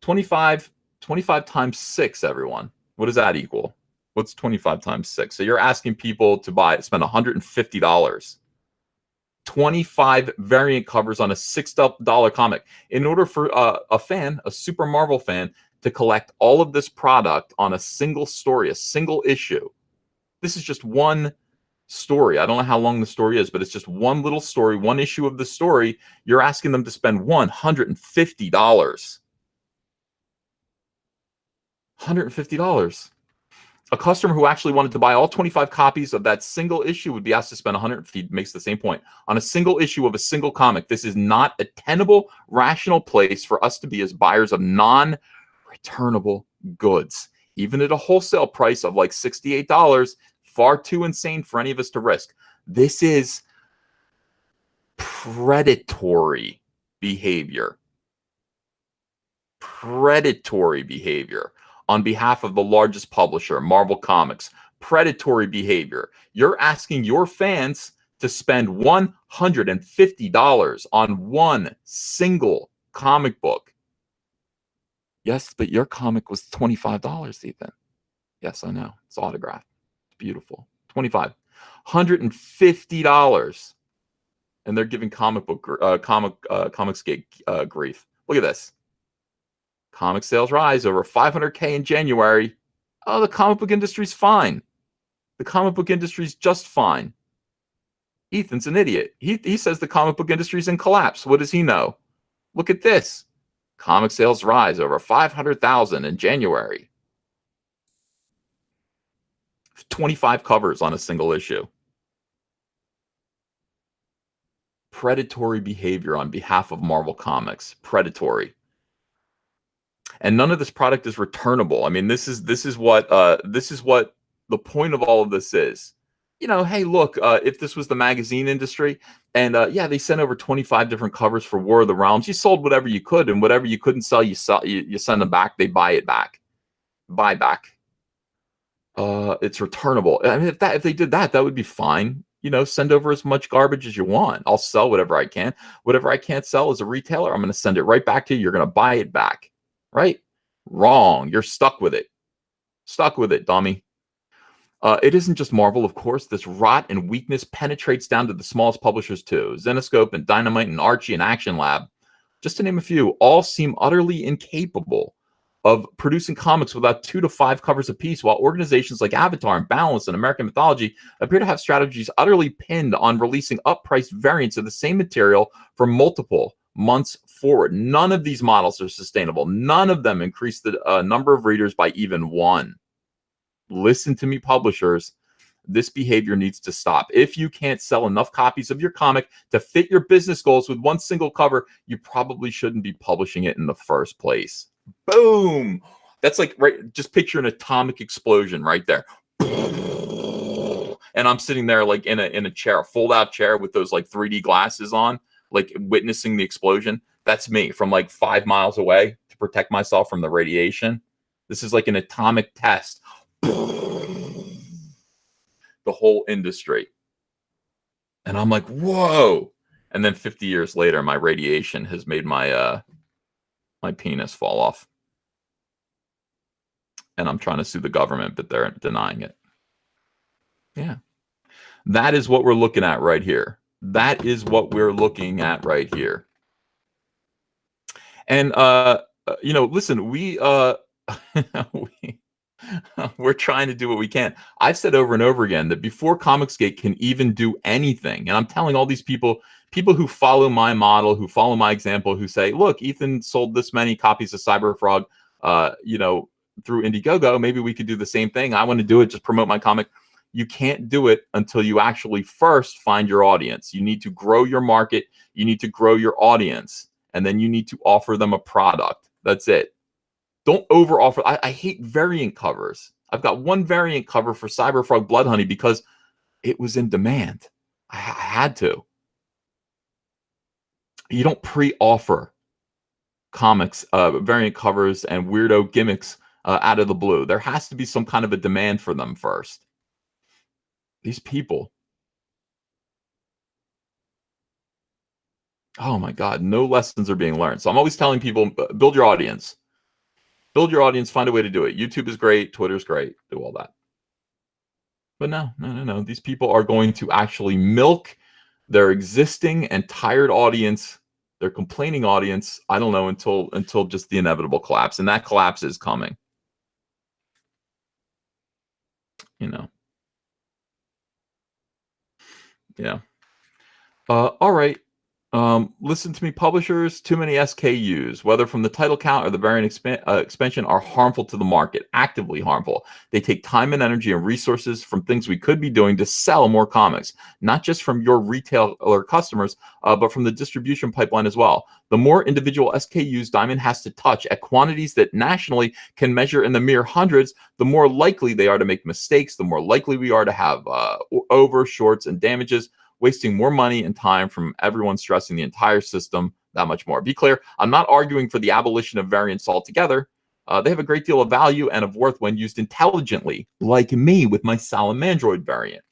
25 times 6, everyone. What does that equal? What's 25 times 6? So you're asking people to spend $150. 25 variant covers on a $6 comic. In order for a fan, a Super Marvel fan, to collect all of this product on a single story, a single issue. This is just one story. I don't know how long the story is, but it's just one little story, one issue of the story. You're asking them to spend $150. $150. A customer who actually wanted to buy all 25 copies of that single issue would be asked to spend $150. Makes the same point on a single issue of a single comic. This is not a tenable, rational place for us to be as buyers of non-returnable goods, even at a wholesale price of like $68. Far too insane for any of us to risk. This is predatory behavior. Predatory behavior on behalf of the largest publisher, Marvel Comics. Predatory behavior. You're asking your fans to spend $150 on one single comic book. Yes, but your comic was $25, Ethan. Yes, I know. It's autographed. It's beautiful. $25. $150. And they're giving Comicsgate grief. Look at this. Comic sales rise over 500K in January. Oh, the comic book industry's fine. The comic book industry's just fine. Ethan's an idiot. He says the comic book industry's in collapse. What does he know? Look at this. Comic sales rise over 500,000 in January. 25 covers on a single issue. Predatory behavior on behalf of Marvel Comics. Predatory. And none of this product is returnable. I mean, this is what the point of all of this is. You know, hey, look, if this was the magazine industry, and yeah, they sent over 25 different covers for War of the Realms. You sold whatever you could, and whatever you couldn't sell, you send them back. They buy it back. Buy back. It's returnable. I mean, if they did that, that would be fine. You know, send over as much garbage as you want. I'll sell whatever I can. Whatever I can't sell as a retailer, I'm going to send it right back to you. You're going to buy it back. Right? Wrong. You're stuck with it. Stuck with it, dummy. It isn't just Marvel, of course. This rot and weakness penetrates down to the smallest publishers too. Zenescope and Dynamite and Archie and Action Lab, just to name a few, all seem utterly incapable of producing comics without 2 to 5 covers apiece, while organizations like Avatar and Balance and American Mythology appear to have strategies utterly pinned on releasing up-priced variants of the same material for multiple months forward. None of these models are sustainable. None of them increase the number of readers by even one. Listen to me, publishers. This behavior needs to stop. If you can't sell enough copies of your comic to fit your business goals with one single cover, you probably shouldn't be publishing it in the first place. Boom. That's like, right, just picture an atomic explosion right there. And I'm sitting there like in a chair, a fold-out chair with those like 3D glasses on, like witnessing the explosion. That's me from like 5 miles away to protect myself from the radiation. This is like an atomic test. The whole industry. And I'm like, whoa. And then 50 years later, my radiation has made my my penis fall off. And I'm trying to sue the government, but they're denying it. Yeah. That is what we're looking at right here. That is what we're looking at right here. And listen, we're trying to do what we can. I've said over and over again that before Comicsgate can even do anything, and I'm telling all these people who follow my model, who follow my example, who say, look, Ethan sold this many copies of Cyberfrog, through Indiegogo. Maybe we could do the same thing. I want to do it, just promote my comic. You can't do it until you actually first find your audience. You need to grow your market. You need to grow your audience. And then you need to offer them a product. That's it. Don't over offer. I hate variant covers. I've got one variant cover for Cyberfrog Blood Honey because it was in demand. I had to. You don't pre-offer comics, variant covers and weirdo gimmicks out of the blue. There has to be some kind of a demand for them first. These people. Oh my God, no lessons are being learned. So I'm always telling people, build your audience. Build your audience, find a way to do it. YouTube is great, Twitter's great, do all that. But no. These people are going to actually milk their existing and tired audience, their complaining audience, I don't know, until just the inevitable collapse. And that collapse is coming. Yeah. All right. Listen to me, publishers. Too many SKUs, whether from the title count or the variant expansion, are harmful to the market, actively harmful. They take time and energy and resources from things we could be doing to sell more comics, not just from your retailer customers, but from the distribution pipeline as well. The more individual SKUs Diamond has to touch at quantities that nationally can measure in the mere hundreds, the more likely they are to make mistakes, the more likely we are to have over, shorts, and damages, wasting more money and time from everyone, stressing the entire system that much more. Be clear, I'm not arguing for the abolition of variants altogether. They have a great deal of value and of worth when used intelligently, like me with my Salamandroid variant,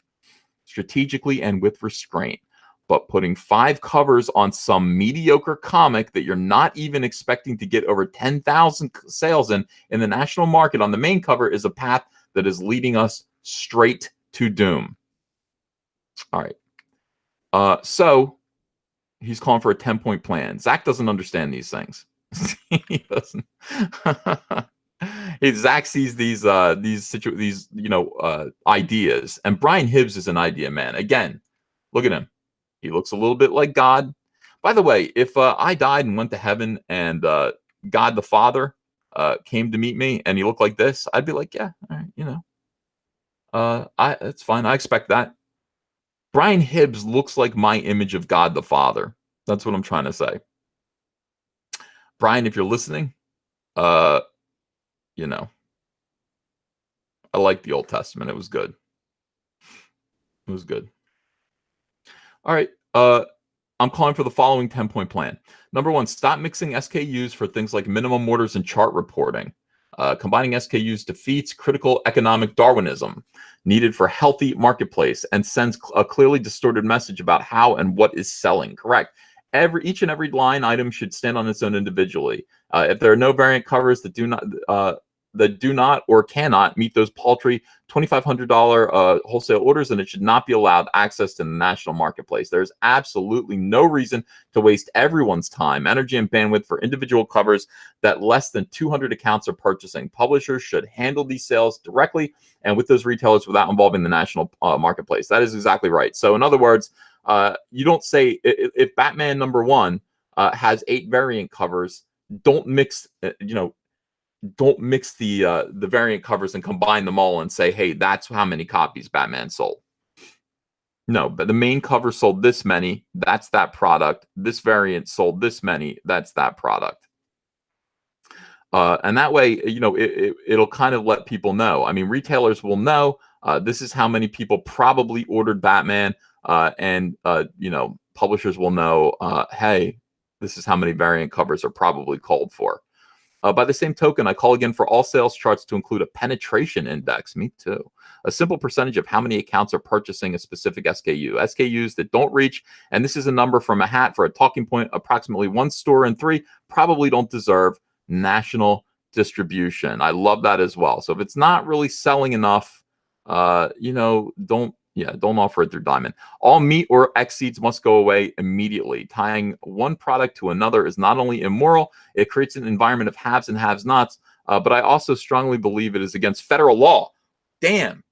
strategically and with restraint. But putting 5 covers on some mediocre comic that you're not even expecting to get over 10,000 sales in the national market on the main cover is a path that is leading us straight to doom. All right. So he's calling for a 10-point plan. Zach doesn't understand these things. He doesn't. Zach sees these ideas, and Brian Hibbs is an idea man. Again, look at him. He looks a little bit like God. By the way, if I died and went to heaven and God the Father came to meet me and he looked like this, I'd be like, yeah, all right, it's fine. I expect that. Brian Hibbs looks like my image of God the Father. That's what I'm trying to say. Brian, if you're listening, I like the Old Testament. It was good. It was good. All right. I'm calling for the following 10-point plan. Number 1, stop mixing SKUs for things like minimum orders and chart reporting. Combining SKUs defeats critical economic Darwinism needed for healthy marketplace and sends a clearly distorted message about how and what is selling. Correct. Each and every line item should stand on its own individually. If there are no variant covers that do not or cannot meet those paltry $2,500 wholesale orders, then it should not be allowed access to the national marketplace. There's absolutely no reason to waste everyone's time, energy, and bandwidth for individual covers that less than 200 accounts are purchasing. Publishers should handle these sales directly and with those retailers without involving the national marketplace. That is exactly right. So in other words, you don't say, if Batman #1 has 8 variant covers. Don't mix, don't mix the variant covers and combine them all and say, hey, that's how many copies Batman sold. No, but the main cover sold this many. That's that product. This variant sold this many. That's that product. And that way, it'll kind of let people know. I mean, retailers will know this is how many people probably ordered Batman, and publishers will know, hey, this is how many variant covers are probably called for. By the same token, I call again for all sales charts to include a penetration index. Me too. A simple percentage of how many accounts are purchasing a specific SKU. SKUs that don't reach, and this is a number from a hat for a talking point, approximately 1 store in 3 probably don't deserve national distribution. I love that as well. So if it's not really selling enough, don't offer it through Diamond. All meat or exceeds must go away immediately. Tying one product to another is not only immoral, it creates an environment of haves and have-nots, but I also strongly believe it is against federal law. Damn.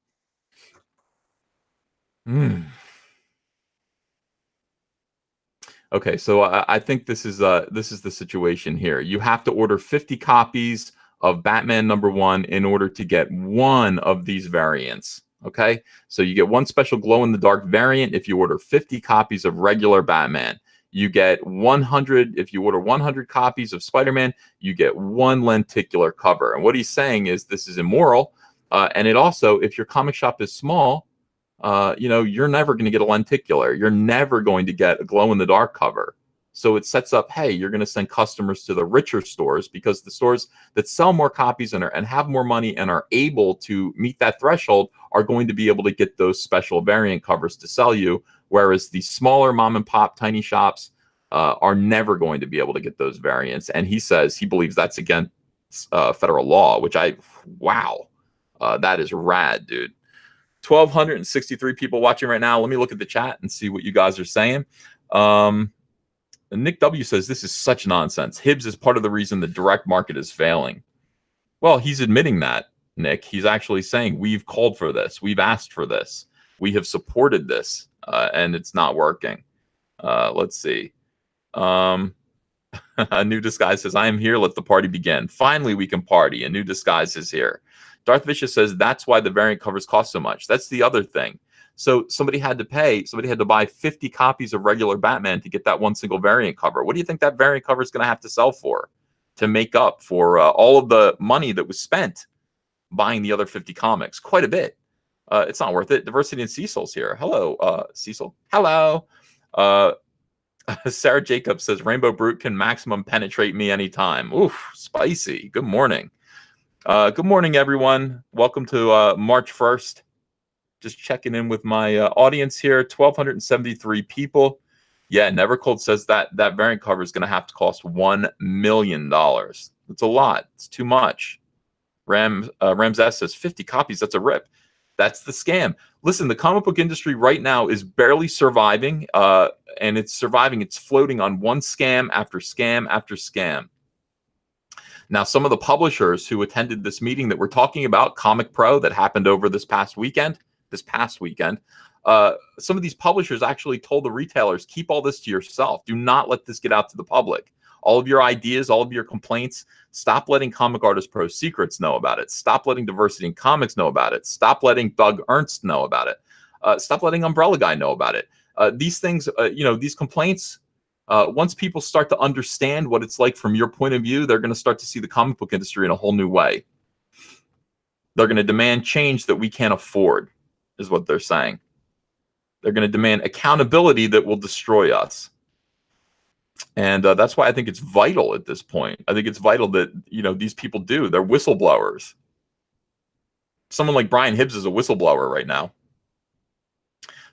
Okay, so I think this is the situation here. You have to order 50 copies of Batman #1 in order to get one of these variants. Okay, so you get one special glow-in-the-dark variant if you order 50 copies of regular Batman. You get 100 if you order 100 copies of Spider-Man. You get one lenticular cover. And what he's saying is this is immoral, and it also, if your comic shop is small, you're never going to get a lenticular. You're never going to get a glow-in-the-dark cover. So it sets up, hey, you're going to send customers to the richer stores, because the stores that sell more copies and have more money and are able to meet that threshold are going to be able to get those special variant covers to sell you, whereas the smaller mom and pop tiny shops are never going to be able to get those variants. And he says he believes that's against federal law, which that is rad, dude. 1,263 people watching right now. Let me look at the chat and see what you guys are saying. Nick W says this is such nonsense. Hibbs is part of the reason the direct market is failing. Well, he's admitting that, Nick. He's actually saying we've called for this. We've asked for this. We have supported this, and it's not working. Let's see. A New Disguise says, I am here. Let the party begin. Finally, we can party. A New Disguise is here. Darth Vicious says that's why the variant covers cost so much. That's the other thing. So somebody had to buy 50 copies of regular Batman to get that one single variant cover. What do you think that variant cover is going to have to sell for to make up for all of the money that was spent buying the other 50 comics? Quite a bit. It's not worth it. Diversity and Cecil's here. Hello, Cecil. Hello. Sarah Jacobs says Rainbow Brute can maximum penetrate me anytime. Oof, spicy. Good morning. Good morning, everyone. Welcome to March 1st. Just checking in with my audience here. 1,273 people. Yeah, Nevercold says that variant cover is going to have to cost $1 million. That's a lot. It's too much. Rams S says 50 copies. That's a rip. That's the scam. Listen, the comic book industry right now is barely surviving, and it's surviving. It's floating on one scam after scam after scam. Now, some of the publishers who attended this meeting that we're talking about, Comic Pro, that happened over this past weekend, some of these publishers actually told the retailers, keep all this to yourself. Do not let this get out to the public. All of your ideas, all of your complaints, stop letting Comic Artist Pro Secrets know about it. Stop letting Diversity in Comics know about it. Stop letting Doug Ernst know about it. Stop letting Umbrella Guy know about it. These things, these complaints, once people start to understand what it's like from your point of view, they're going to start to see the comic book industry in a whole new way. They're going to demand change that we can't afford, is what they're saying. They're going to demand accountability that will destroy us. And that's why I think it's vital at this point. I think it's vital that, these people do. They're whistleblowers. Someone like Brian Hibbs is a whistleblower right now.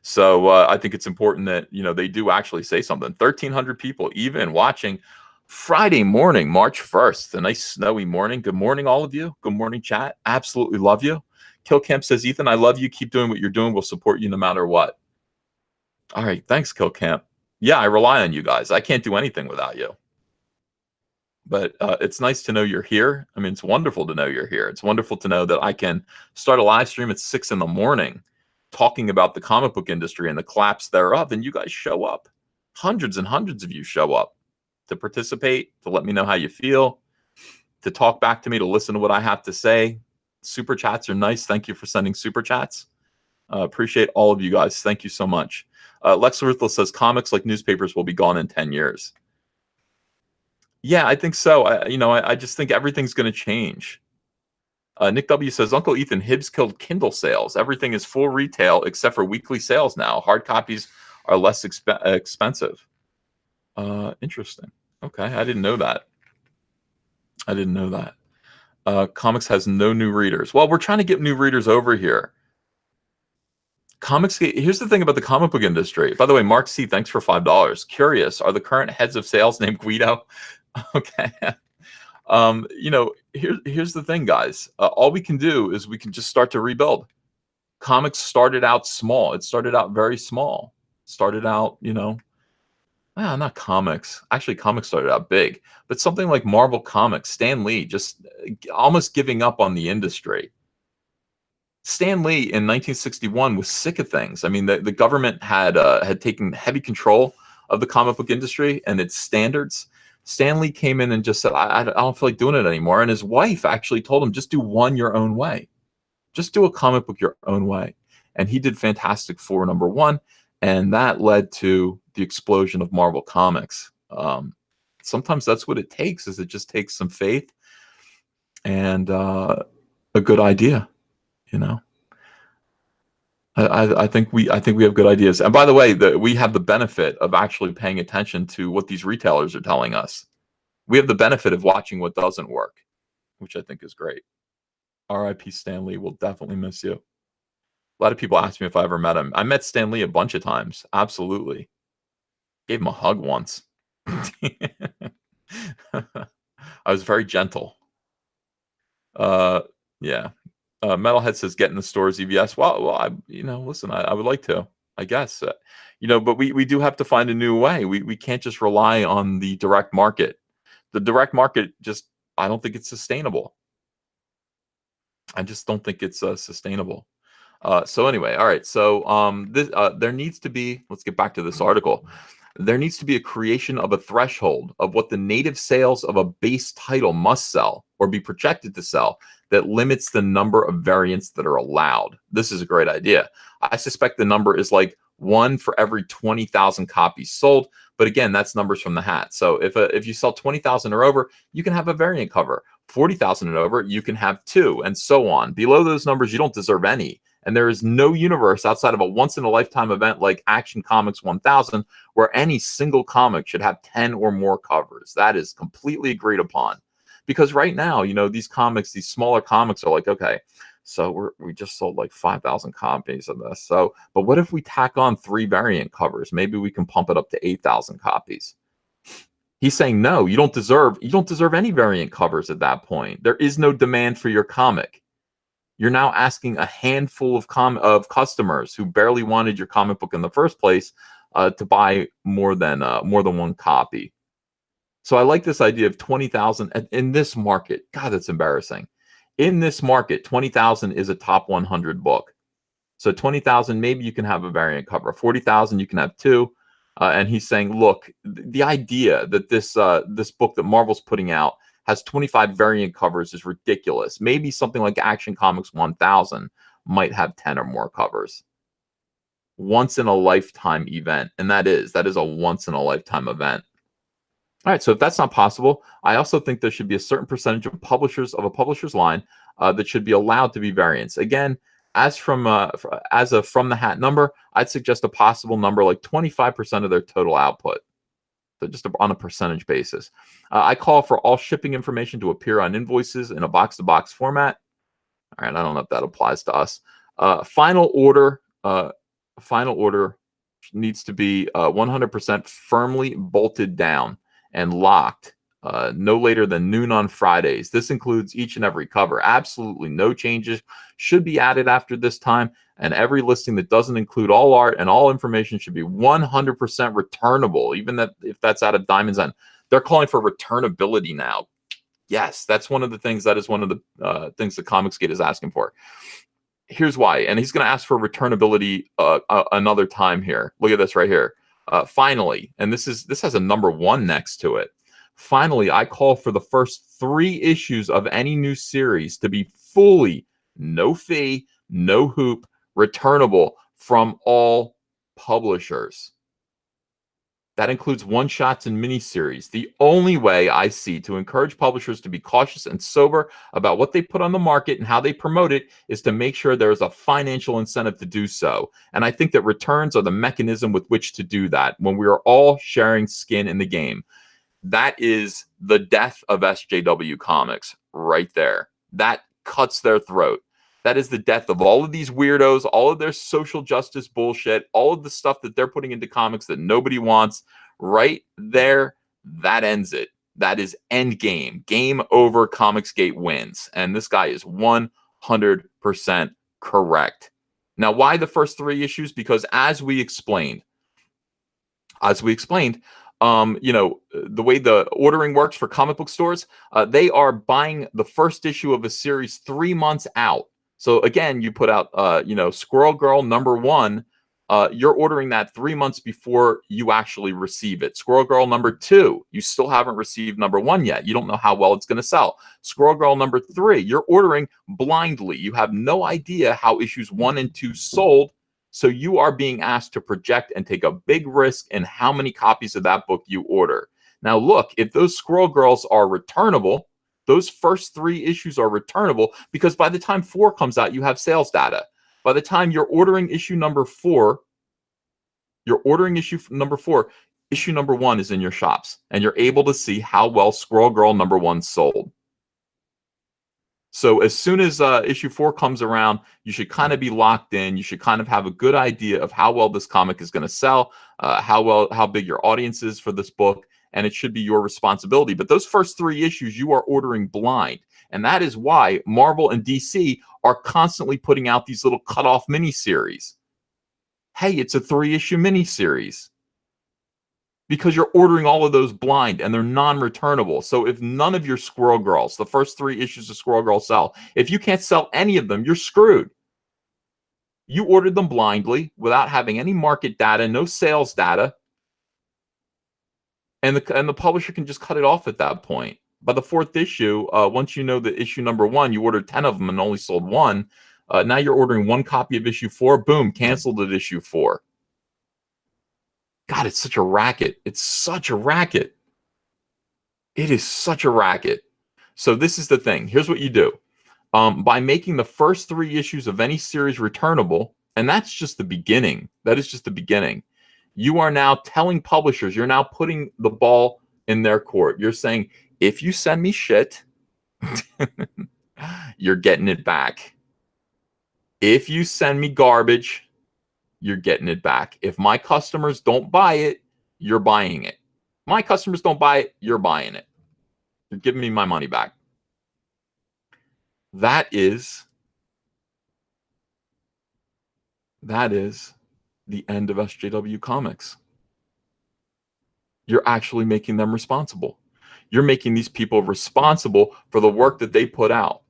So I think it's important that, they do actually say something. 1,300 people even watching Friday morning, March 1st, a nice snowy morning. Good morning, all of you. Good morning, chat. Absolutely love you. Kill Camp says, Ethan, I love you. Keep doing what you're doing. We'll support you no matter what. All right. Thanks, Kill Camp. Yeah, I rely on you guys. I can't do anything without you. But it's nice to know you're here. I mean, it's wonderful to know you're here. It's wonderful to know that I can start a live stream at 6 a.m. talking about the comic book industry and the collapse thereof, and you guys show up. Hundreds and hundreds of you show up. to participate, to let me know how you feel, to talk back to me, to listen to what I have to say. Super chats are nice. Thank you for sending super chats. Appreciate all of you guys. Thank you so much. Lex Ruthless says comics like newspapers will be gone in 10 years. Yeah, I think so. I just think everything's going to change. Nick W says, Uncle Ethan, Hibbs killed Kindle sales. Everything is full retail except for weekly sales now. Hard copies are less expensive. Interesting. Okay, I didn't know that. Comics has no new readers. Well, we're trying to get new readers over here. Comicsgate. Here's the thing about the comic book industry. By the way, Mark C, thanks for $5. Curious, are the current heads of sales named Guido? Okay. Here's the thing, guys. All we can do is we can just start to rebuild. Comics started out small. It started out very small. Not comics. Actually, comics started out big. But something like Marvel Comics, Stan Lee just almost giving up on the industry. Stan Lee in 1961 was sick of things. I mean, the government had taken heavy control of the comic book industry and its standards. Stan Lee came in and just said, I don't feel like doing it anymore. And his wife actually told him, just do one your own way. Just do a comic book your own way. And he did Fantastic Four #1. And that led to the explosion of Marvel Comics. Sometimes that's what it takes, is it just takes some faith and a good idea. I think we have good ideas. And by the way, we have the benefit of actually paying attention to what these retailers are telling us. We have the benefit of watching what doesn't work, which I think is great. R.I.P. Stan Lee. We'll definitely miss you. A lot of people ask me if I ever met him. I met Stan Lee a bunch of times. Absolutely. Gave him a hug once. I was very gentle. Yeah. Metalhead says, get in the stores, EVS. Well, listen, I would like to, I guess, but we do have to find a new way. We can't just rely on the direct market. The direct market I don't think it's sustainable. I just don't think it's sustainable. So anyway, all right. So there needs to be, let's get back to this article. There needs to be a creation of a threshold of what the native sales of a base title must sell or be projected to sell that limits the number of variants that are allowed. This is a great idea. I suspect the number is like 1 for every 20,000 copies sold. But again, that's numbers from the hat. So if you sell 20,000 or over, you can have a variant cover. 40,000 and over, you can have 2, and so on. Below those numbers, you don't deserve any. And there is no universe outside of a once-in-a-lifetime event like Action Comics 1000 where any single comic should have 10 or more covers. That is completely agreed upon. Because right now, these comics, these smaller comics are like, okay, so we just sold like 5,000 copies of this. So, but what if we tack on 3 variant covers? Maybe we can pump it up to 8,000 copies. He's saying, no, you don't deserve any variant covers at that point. There is no demand for your comic. You're now asking a handful of customers who barely wanted your comic book in the first place to buy more than one copy. So I like this idea of 20,000 in this market. God, that's embarrassing. In this market, 20,000 is a top 100 book. So 20,000, maybe you can have a variant cover. 40,000, you can have 2. And he's saying, look, the idea that this book that Marvel's putting out has 25 variant covers is ridiculous. Maybe something like Action Comics 1000 might have 10 or more covers. Once in a lifetime event. And that is a once in a lifetime event. All right, so if that's not possible, I also think there should be a certain percentage of a publisher's line that should be allowed to be variants. Again, as a from the hat number, I'd suggest a possible number like 25% of their total output. So just on a percentage basis. I call for all shipping information to appear on invoices in a box-to-box format. All right, I don't know if that applies to us. Final order needs to be 100% firmly bolted down and locked no later than noon on Fridays. This includes each and every cover. Absolutely no changes should be added after this time, and every listing that doesn't include all art and all information should be 100% returnable, even if that's out of Diamond's End. They're calling for returnability now. Yes, that's one of the things. That is one of the things that Comicsgate is asking for. Here's why, and he's going to ask for returnability another time here. Look at this right here. Finally, and this has a number 1 next to it. Finally, I call for the first 3 issues of any new series to be fully, no fee, no hoop, returnable from all publishers. That includes one-shots and miniseries. The only way I see to encourage publishers to be cautious and sober about what they put on the market and how they promote it is to make sure there is a financial incentive to do so. And I think that returns are the mechanism with which to do that when we are all sharing skin in the game. That is the death of SJW Comics right there. That cuts their throat. That is the death of all of these weirdos, all of their social justice bullshit, all of the stuff that they're putting into comics that nobody wants. Right there, that ends it. That is end game. Game over. Comicsgate wins. And this guy is 100% correct. Now, why the first 3 issues? Because as we explained, the way the ordering works for comic book stores, they are buying the first issue of a series 3 months out. So again, you put out, Squirrel Girl #1. You're ordering that 3 months before you actually receive it. Squirrel Girl #2, you still haven't received #1 yet. You don't know how well it's going to sell. Squirrel Girl #3, you're ordering blindly. You have no idea how issues 1 and 2 sold. So you are being asked to project and take a big risk in how many copies of that book you order. Now, look, if those Squirrel Girls are returnable, those first 3 issues are returnable because by the time 4 comes out, you have sales data. By the time you're ordering issue #4, issue #1 is in your shops, and you're able to see how well Squirrel Girl #1 sold. So as soon as issue 4 comes around, you should kind of be locked in. You should kind of have a good idea of how well this comic is going to sell, how big your audience is for this book, and it should be your responsibility. But those first 3 issues, you are ordering blind. And that is why Marvel and DC are constantly putting out these little cut-off miniseries. Hey, it's a 3-issue miniseries. Because you're ordering all of those blind and they're non-returnable. So if none of your Squirrel Girls, the first 3 issues of Squirrel Girl sell, if you can't sell any of them, you're screwed. You ordered them blindly without having any market data, no sales data. And the publisher can just cut it off at that point. By the 4th issue, once you know that issue #1, you ordered 10 of them and only sold 1. Now you're ordering 1 copy of issue 4. Boom, canceled at issue 4. God, it's such a racket. It's such a racket. It is such a racket. So this is the thing. Here's what you do. By making the first 3 issues of any series returnable, and that's just the beginning. That is just the beginning. You are now telling publishers, you're now putting the ball in their court. You're saying, if you send me shit, you're getting it back. If you send me garbage, you're getting it back. If my customers don't buy it, you're buying it. My customers don't buy it, you're buying it. You're giving me my money back. That is the end of SJW Comics. You're actually making them responsible. You're making these people responsible for the work that they put out.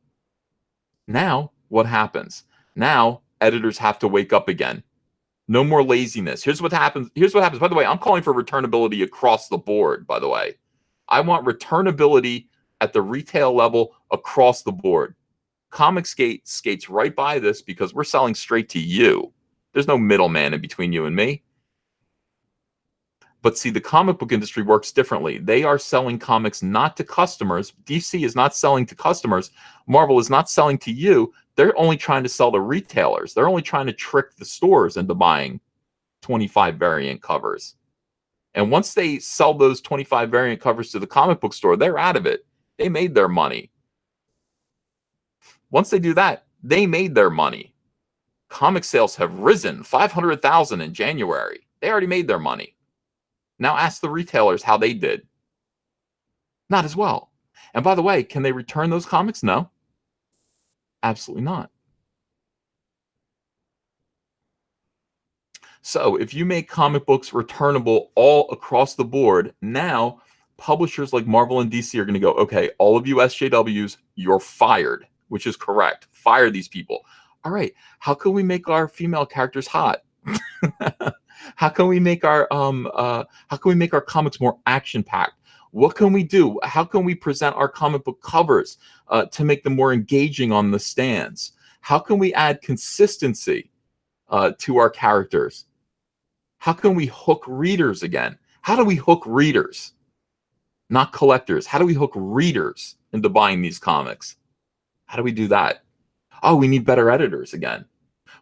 Now, what happens? Now, editors have to wake up again. No more laziness. Here's what happens. By the way, I'm calling for returnability across the board, by the way. I want returnability at the retail level across the board. Comicsgate skates right by this because we're selling straight to you. There's no middleman in between you and me. But see, the comic book industry works differently. They are selling comics not to customers. DC is not selling to customers. Marvel is not selling to you. They're only trying to sell to retailers. They're only trying to trick the stores into buying 25 variant covers. And once they sell those 25 variant covers to the comic book store, they're out of it. They made their money. Once they do that, they made their money. Comic sales have risen 500,000 in January. They already made their money. Now ask the retailers how they did. Not as well. And by the way, can they return those comics? No. Absolutely not. So if you make comic books returnable all across the board, now publishers like Marvel and DC are going to go, okay, all of you SJWs, you're fired, which is correct. Fire these people. All right, how can we make our female characters hot? How can we make our comics more action-packed? What can we do? How can we present our comic book covers to make them more engaging on the stands? How can we add consistency to our characters? How can we hook readers again? How do we hook readers, not collectors? How do we hook readers into buying these comics? How do we do that? Oh, we need better editors again.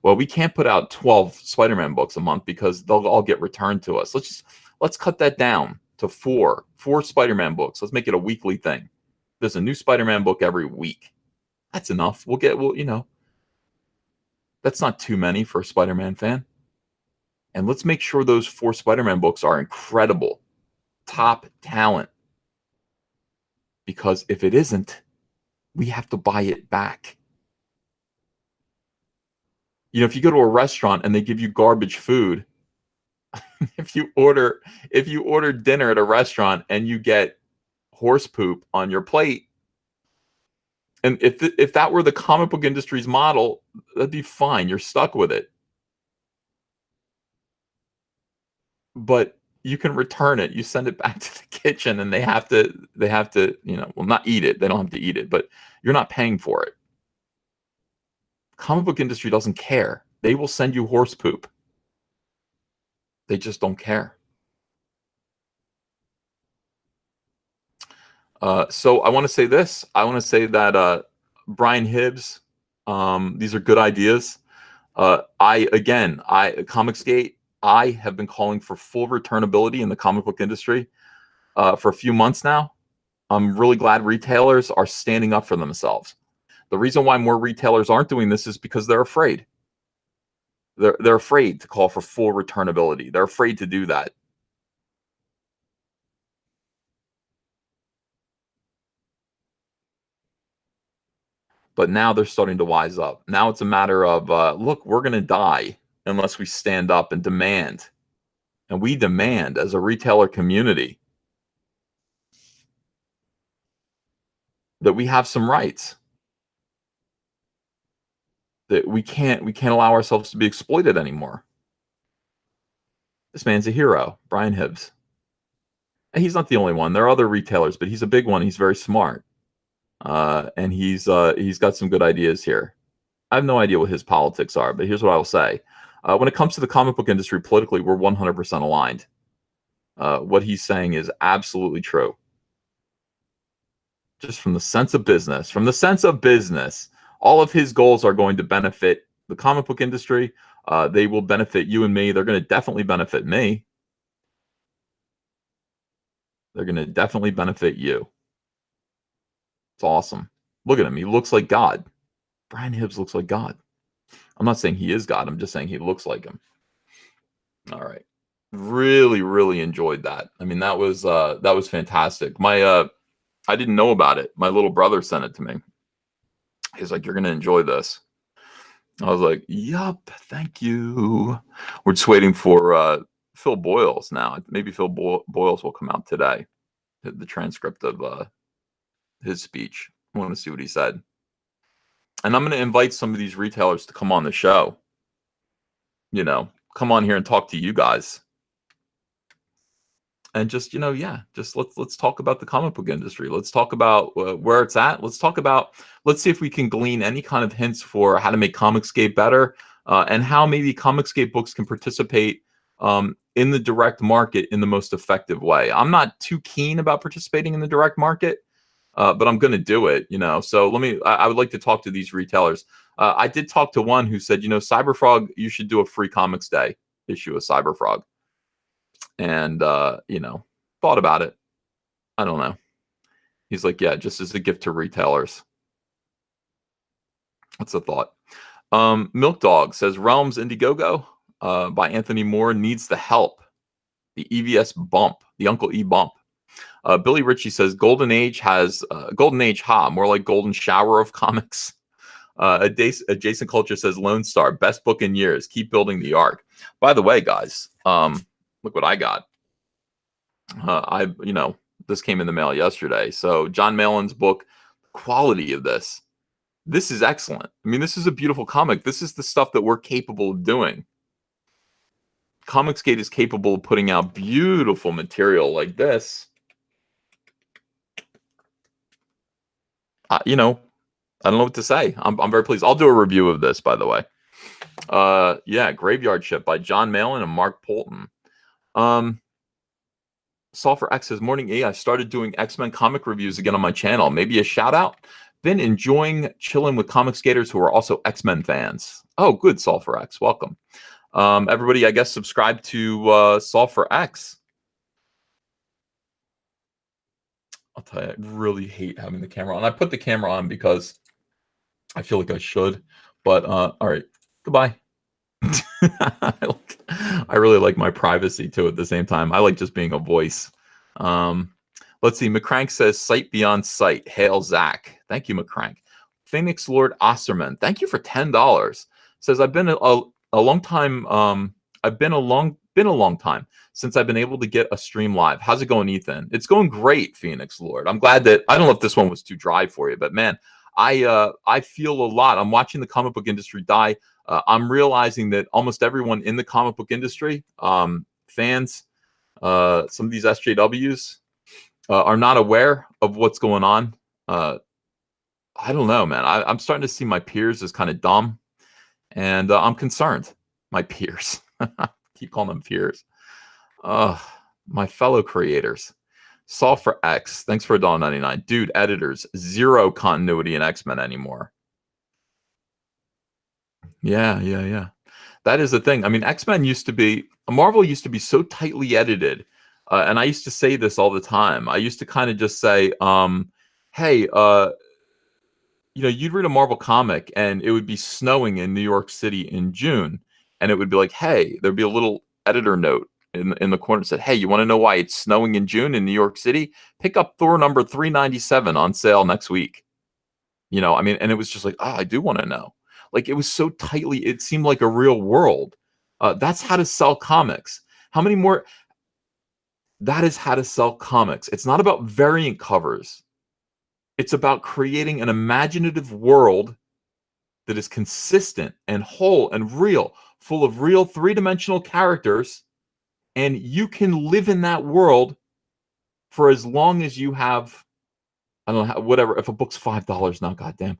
Well, we can't put out 12 Spider-Man books a month because they'll all get returned to us. Let's cut that down to four Spider-Man books. Let's make it a weekly thing. There's a new Spider-Man book every week. That's enough. That's not too many for a Spider-Man fan. And let's make sure those 4 Spider-Man books are incredible, top talent. Because if it isn't, we have to buy it back. If you go to a restaurant and they give you garbage food, if you order dinner at a restaurant and you get horse poop on your plate, and if that were the comic book industry's model, that'd be fine. You're stuck with it. But you can return it. You send it back to the kitchen and they have to, not eat it. They don't have to eat it, but you're not paying for it. Comic book industry doesn't care. They will send you horse poop. They just don't care. So I want to say this. I want to say that Brian Hibbs, these are good ideas. Comicsgate, I have been calling for full returnability in the comic book industry for a few months now. I'm really glad retailers are standing up for themselves. The reason why more retailers aren't doing this is because they're afraid. They're afraid to call for full returnability. They're afraid to do that. But now they're starting to wise up. Now it's a matter of, look, we're going to die unless we stand up and demand. And we demand as a retailer community that we have some rights. That we can't allow ourselves to be exploited anymore. This man's a hero, Brian Hibbs. And he's not the only one. There are other retailers, but he's a big one. He's very smart. And he's got some good ideas here. I have no idea what his politics are, but here's what I will say. When it comes to the comic book industry politically, we're 100% aligned. What he's saying is absolutely true. Just from the sense of business, all of his goals are going to benefit the comic book industry. They will benefit you and me. They're going to definitely benefit me. They're going to definitely benefit you. It's awesome. Look at him. He looks like God. Brian Hibbs looks like God. I'm not saying he is God. I'm just saying he looks like him. All right. Really, really enjoyed that. I mean, that was fantastic. I didn't know about it. My little brother sent it to me. He's like, "You're going to enjoy this." I was like, "Yup, thank you." We're just waiting for Phil Boyles now. Maybe Phil Boyles will come out today. The transcript of his speech. I want to see what he said. And I'm going to invite some of these retailers to come on the show. Come on here and talk to you guys. And just, let's talk about the comic book industry. Let's talk about where it's at. Let's see if we can glean any kind of hints for how to make Comicsgate better and how maybe Comicsgate books can participate in the direct market in the most effective way. I'm not too keen about participating in the direct market, but I'm going to do it, So I would like to talk to these retailers. I did talk to one who said, Cyberfrog, you should do a free Comics Day issue of Cyberfrog. And, thought about it. I don't know. He's like, yeah, just as a gift to retailers. That's a thought. Milk Dog says Realms Indiegogo by Anthony Moore needs the help. The EVS bump, the Uncle E bump. Billy Ritchie says Golden Age has Golden Age, more like Golden Shower of comics. Adjacent Culture says Lone Star, best book in years. Keep building the arc. By the way, guys, look what I got. This came in the mail yesterday. So John Malin's book, quality of this is excellent. I mean, this is a beautiful comic. This is the stuff that we're capable of doing. Comicsgate is capable of putting out beautiful material like this. You know, I don't know what to say. I'm very pleased. I'll do a review of this, by the way. Yeah, Graveyard Ship by John Malin and Mark Polton. Sulfur X says, Morning E, I started doing X-Men comic reviews again on my channel. Maybe a shout out? Been enjoying chilling with Comicsgaters who are also X-Men fans. Oh, good, Sulfur X. Welcome. Everybody, I guess, subscribe to Sulfur X. I'll tell you, I really hate having the camera on. I put the camera on because I feel like I should. But, all right. Goodbye. I really like my privacy too at the same time. I like just being a voice. Let's see. McCrank says, sight beyond sight. Hail Zach. Thank you, McCrank. Phoenix Lord Osterman. Thank you for $10. Says, I've been a long time. I've been a long time since I've been able to get a stream live. How's it going, Ethan? It's going great, Phoenix Lord. I'm glad that, I don't know if this one was too dry for you, but man, I feel a lot. I'm watching the comic book industry die. I'm realizing that almost everyone in the comic book industry, fans, some of these SJWs, are not aware of what's going on. I don't know, man. I'm starting to see my peers as kind of dumb, and I'm concerned. My peers. Keep calling them peers. My fellow creators. Sulfur X, thanks for $1.99. Dude, editors, zero continuity in X-Men anymore. Yeah. That is the thing. I mean, X-Men used to be, Marvel used to be so tightly edited. And I used to say this all the time. I used to kind of just say, hey, you'd read a Marvel comic and it would be snowing in New York City in June. And it would be like, hey, there'd be a little editor note in the corner that said, hey, you want to know why it's snowing in June in New York City? Pick up Thor number 397 on sale next week. I mean, and it was just like, oh, I do want to know. Like, it was so tightly, it seemed like a real world. That's how to sell comics. How many more? That is how to sell comics. It's not about variant covers. It's about creating an imaginative world that is consistent and whole and real, full of real three-dimensional characters, and you can live in that world for as long as you have, I don't know, whatever. If a book's $5 now, goddamn,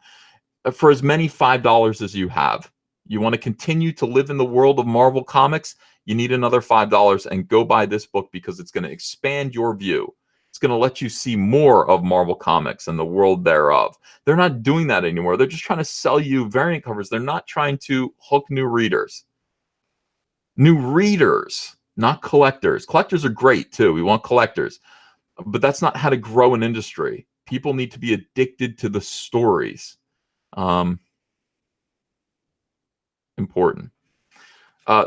for as many $5 as you have. You want to continue to live in the world of Marvel Comics, you need another $5 and go buy this book because it's going to expand your view. It's going to let you see more of Marvel Comics and the world thereof. They're not doing that anymore. They're just trying to sell you variant covers. They're not trying to hook new readers. New readers, not collectors. Collectors are great too. We want collectors. But that's not how to grow an industry. People need to be addicted to the stories. Important.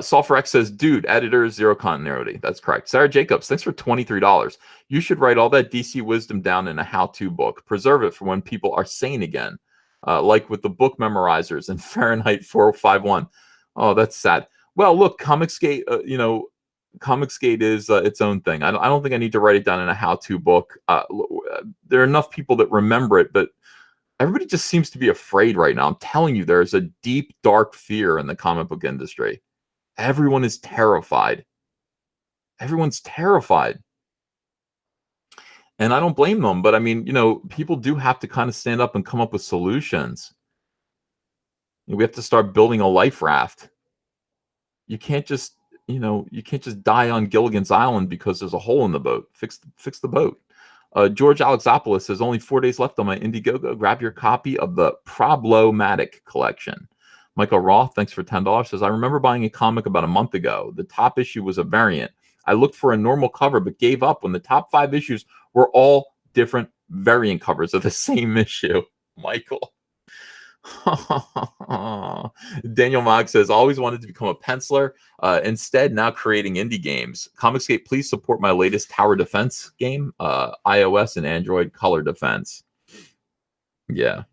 Sulfur X says, dude, editors, zero continuity. That's correct. Sarah Jacobs, thanks for $23. You should write all that DC wisdom down in a how-to book. Preserve it for when people are sane again. Like with the book memorizers and Fahrenheit 451. Oh, that's sad. Well, look, Comicsgate, Comicsgate is its own thing. I don't think I need to write it down in a how-to book. There are enough people that remember it, but everybody just seems to be afraid right now. I'm telling you, there's a deep, dark fear in the comic book industry. Everyone is terrified. Everyone's terrified. And I don't blame them, but I mean, people do have to kind of stand up and come up with solutions. We have to start building a life raft. You can't just, die on Gilligan's Island because there's a hole in the boat. Fix the boat. George Alexopoulos says, only 4 days left on my Indiegogo. Grab your copy of the Problematic collection. Michael Roth, thanks for $10, says, I remember buying a comic about a month ago. The top issue was a variant. I looked for a normal cover, but gave up when the top 5 issues were all different variant covers of the same issue. Michael. Daniel Mogg says, always wanted to become a penciler. Instead, now creating indie games. Comicsgate, please support my latest tower defense game, iOS and Android color defense. Yeah.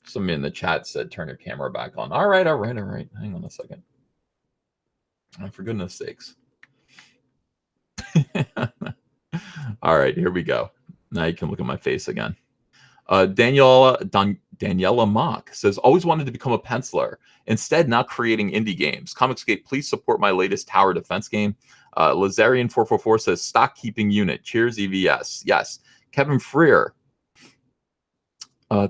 Somebody in the chat said, turn your camera back on. All right. Hang on a second. Oh, for goodness sakes. All right, here we go. Now you can look at my face again. Daniela Mock says, always wanted to become a penciler. Instead, now creating indie games. Comicsgate, please support my latest tower defense game. Lazarian444 says, stock keeping unit. Cheers, EVS. Yes. Kevin Freer.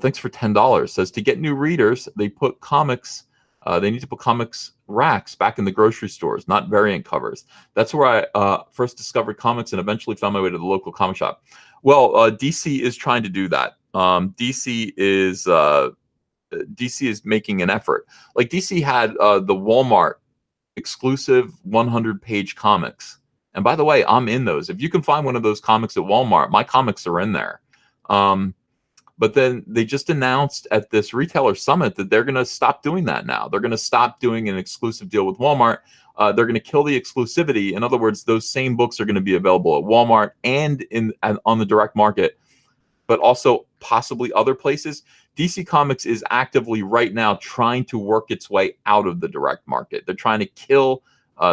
Thanks for $10. Says to get new readers, they put comics. They need to put comics racks back in the grocery stores, not variant covers. That's where I first discovered comics and eventually found my way to the local comic shop. Well, DC is trying to do that. DC is making an effort. Like DC had the Walmart exclusive 100-page comics. And by the way, I'm in those. If you can find one of those comics at Walmart, my comics are in there. But then they just announced at this retailer summit that they're going to stop doing that now. They're going to stop doing an exclusive deal with Walmart. They're going to kill the exclusivity. In other words, those same books are going to be available at Walmart and on the direct market, but also possibly other places. DC Comics is actively right now trying to work its way out of the direct market. They're trying to kill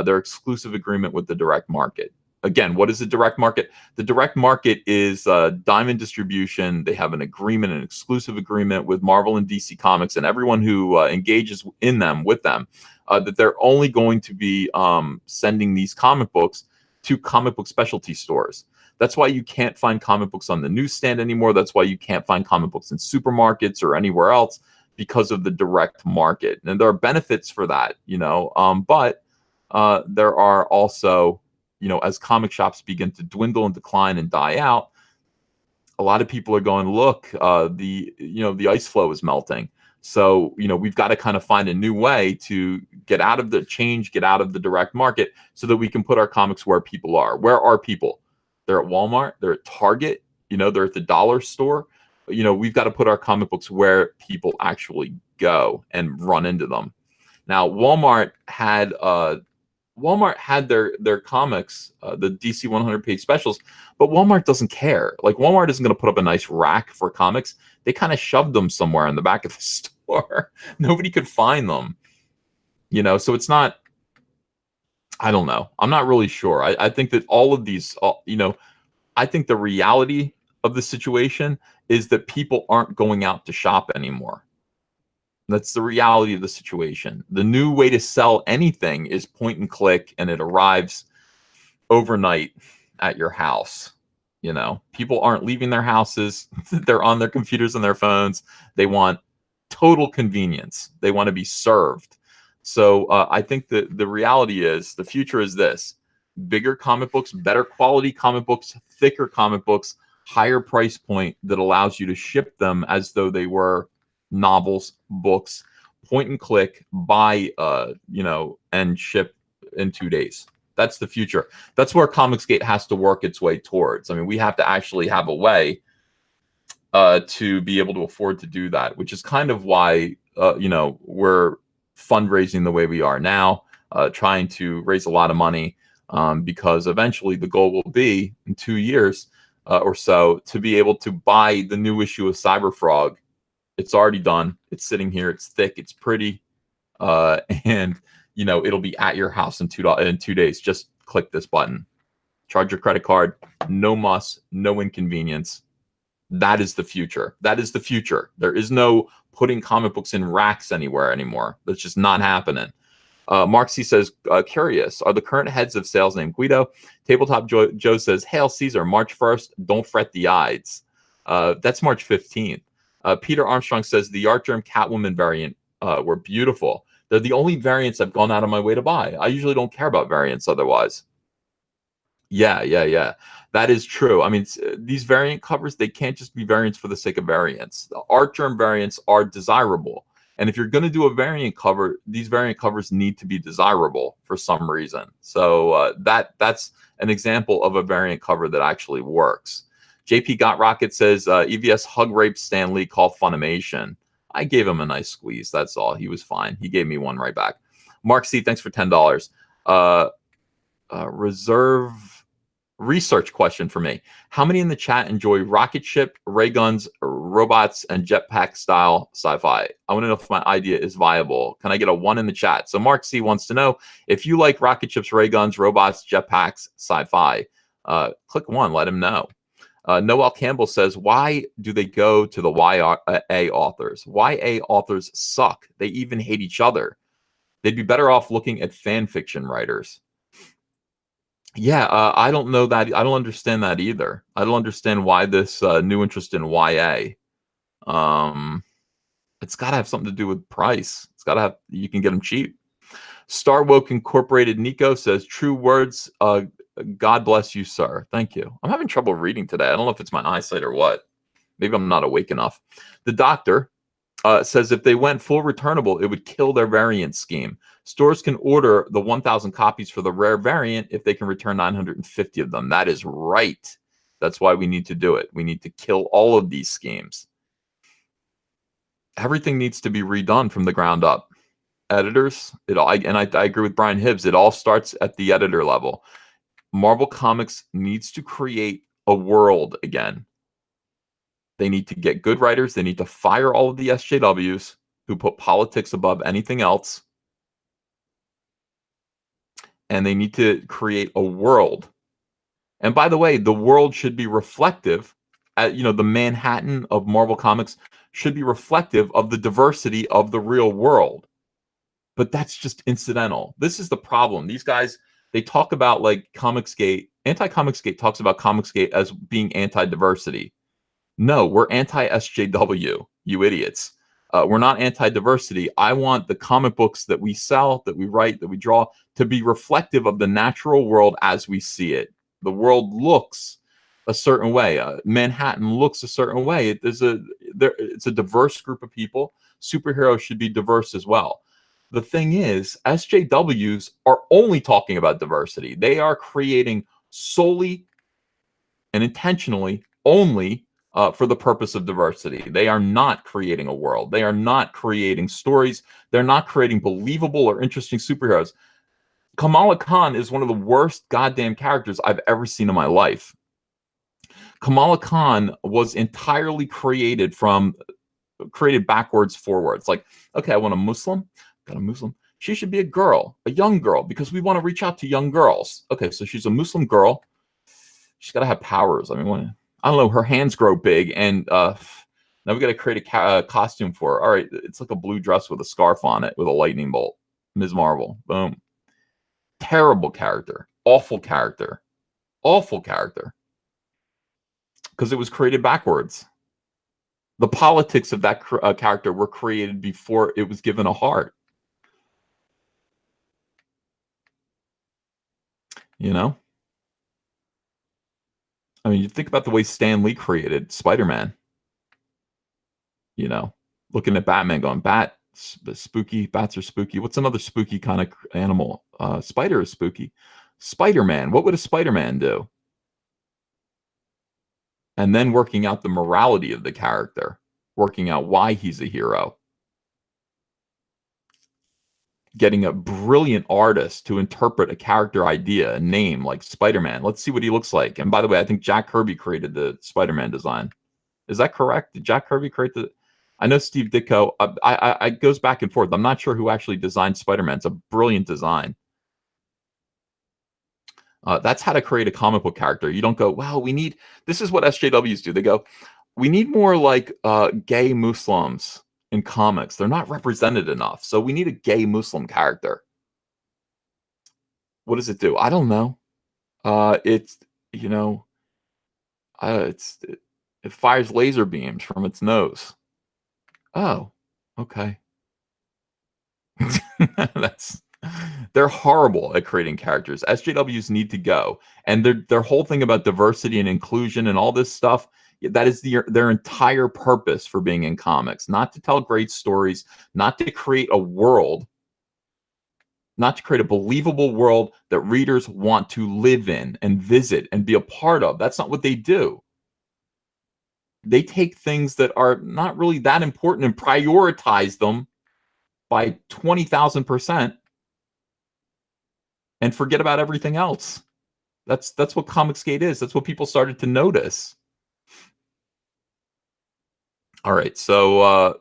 their exclusive agreement with the direct market. Again, what is the direct market? The direct market is Diamond Distribution. They have an agreement, an exclusive agreement with Marvel and DC Comics and everyone who engages in them with them, that they're only going to be sending these comic books to comic book specialty stores. That's why you can't find comic books on the newsstand anymore. That's why you can't find comic books in supermarkets or anywhere else, because of the direct market. And there are benefits for that, but there are also, as comic shops begin to dwindle and decline and die out, a lot of people are going, look, the ice flow is melting. So, we've got to kind of find a new way to get out of the direct market so that we can put our comics where people are. Where are people? They're at Walmart, they're at Target, they're at the dollar store. We've got to put our comic books where people actually go and run into them. Now, Walmart had their comics, the DC 100-page specials, but Walmart doesn't care. Like, Walmart isn't going to put up a nice rack for comics. They kind of shoved them somewhere in the back of the store. Nobody could find them. So it's not, I don't know. I'm not really sure. I think that all of these, I think the reality of the situation is that people aren't going out to shop anymore. That's the reality of the situation. The new way to sell anything is point and click, and it arrives overnight at your house. People aren't leaving their houses. They're on their computers and their phones. They want total convenience. They want to be served. So I think that the reality is the future is this: bigger comic books, better quality comic books, thicker comic books, higher price point that allows you to ship them as though they were novels, books, point and click, buy, and ship in 2 days. That's the future. That's where Comicsgate has to work its way towards. I mean, we have to actually have a way to be able to afford to do that, which is kind of why, we're fundraising the way we are now, trying to raise a lot of money, because eventually the goal will be in 2 years or so to be able to buy the new issue of Cyberfrog. It's already done. It's sitting here. It's thick. It's pretty. And, it'll be at your house in 2 days. Just click this button. Charge your credit card. No muss. No inconvenience. That is the future. That is the future. There is no putting comic books in racks anywhere anymore. That's just not happening. Mark C says, curious, are the current heads of sales named Guido? Tabletop Joe says, Hail Caesar, March 1st, don't fret the Ides. That's March 15th. Peter Armstrong says, the Artgerm Catwoman variant were beautiful. They're the only variants I've gone out of my way to buy. I usually don't care about variants otherwise. Yeah. That is true. I mean, these variant covers, they can't just be variants for the sake of variants. The Artgerm variants are desirable. And if you're going to do a variant cover, these variant covers need to be desirable for some reason. So that's an example of a variant cover that actually works. JP Got Rocket says, EVS hug rape Stan Lee, call Funimation. I gave him a nice squeeze. That's all. He was fine. He gave me one right back. Mark C, thanks for $10. Reserve research question for me. How many in the chat enjoy rocket ship, ray guns, robots, and jetpack style sci-fi? I want to know if my idea is viable. Can I get a 1 in the chat? So Mark C wants to know if you like rocket ships, ray guns, robots, jetpacks, sci-fi. Click 1, let him know. Noel Campbell says, why do they go to the YA authors? YA authors suck. They even hate each other. They'd be better off looking at fan fiction writers. Yeah, I don't know that. I don't understand that either. I don't understand why this new interest in YA. It's got to have something to do with price. It's got to have, you can get them cheap. Star Woke Incorporated Nico says, true words. God bless you, sir. Thank you. I'm having trouble reading today. I don't know if it's my eyesight or what. Maybe I'm not awake enough. The doctor says if they went full returnable, it would kill their variant scheme. Stores can order the 1,000 copies for the rare variant if they can return 950 of them. That is right. That's why we need to do it. We need to kill all of these schemes. Everything needs to be redone from the ground up. Editors, I agree with Brian Hibbs. It all starts at the editor level. Marvel Comics needs to create a world again. They need to get good writers. They need to fire all of the SJWs who put politics above anything else. And they need to create a world. And by the way, the world should be reflective. The Manhattan of Marvel Comics should be reflective of the diversity of the real world. But that's just incidental. This is the problem. These guys, they talk about like Comicsgate. Anti-Comicsgate talks about Comicsgate as being anti-diversity. No, we're anti-SJW, you idiots. We're not anti-diversity. I want the comic books that we sell, that we write, that we draw, to be reflective of the natural world as we see it. The world looks a certain way. Manhattan looks a certain way. It's a diverse group of people. Superheroes should be diverse as well. The thing is, SJWs are only talking about diversity. They are creating solely and intentionally only for the purpose of diversity. They are not creating a world. They are not creating stories. They're not creating believable or interesting superheroes. Kamala Khan is one of the worst goddamn characters I've ever seen in my life. Kamala Khan was entirely created backwards forwards. Like, okay, I want a Muslim. Got a Muslim. She should be a girl, a young girl, because we want to reach out to young girls. Okay, so she's a Muslim girl. She's got to have powers. I mean, I don't know. Her hands grow big, and now we got to create a costume for her. All right, it's like a blue dress with a scarf on it with a lightning bolt. Ms. Marvel. Boom. Terrible character. Awful character. Awful character. Because it was created backwards. The politics of that character were created before it was given a heart. You know? I mean, you think about the way Stan Lee created Spider-Man. You know, looking at Batman going, spooky, bats are spooky. What's another spooky kind of animal? Spider is spooky. Spider-Man, what would a Spider-Man do? And then working out the morality of the character, working out why he's a hero. Getting a brilliant artist to interpret a character idea, a name like Spider-Man. Let's see what he looks like. And by the way, I think Jack Kirby created the Spider-Man design. Is that correct? Did Jack Kirby create the... I know Steve Ditko. I goes back and forth. I'm not sure who actually designed Spider-Man. It's a brilliant design. That's how to create a comic book character. You don't go, wow, we need... This is what SJWs do. They go, we need more like gay Muslims in comics. They're not represented enough. So we need a gay Muslim character. What does it do? I don't know. It's, you know, it fires laser beams from its nose. Oh, okay. They're horrible at creating characters. SJWs need to go. And their whole thing about diversity and inclusion and all this stuff, that is their entire purpose for being in comics. Not to tell great stories, not to create a world, not to create a believable world that readers want to live in and visit and be a part of. That's not what they do. They take things that are not really that important and prioritize them by 20,000% and forget about everything else. That's what Comicsgate is. That's what people started to notice. All right, so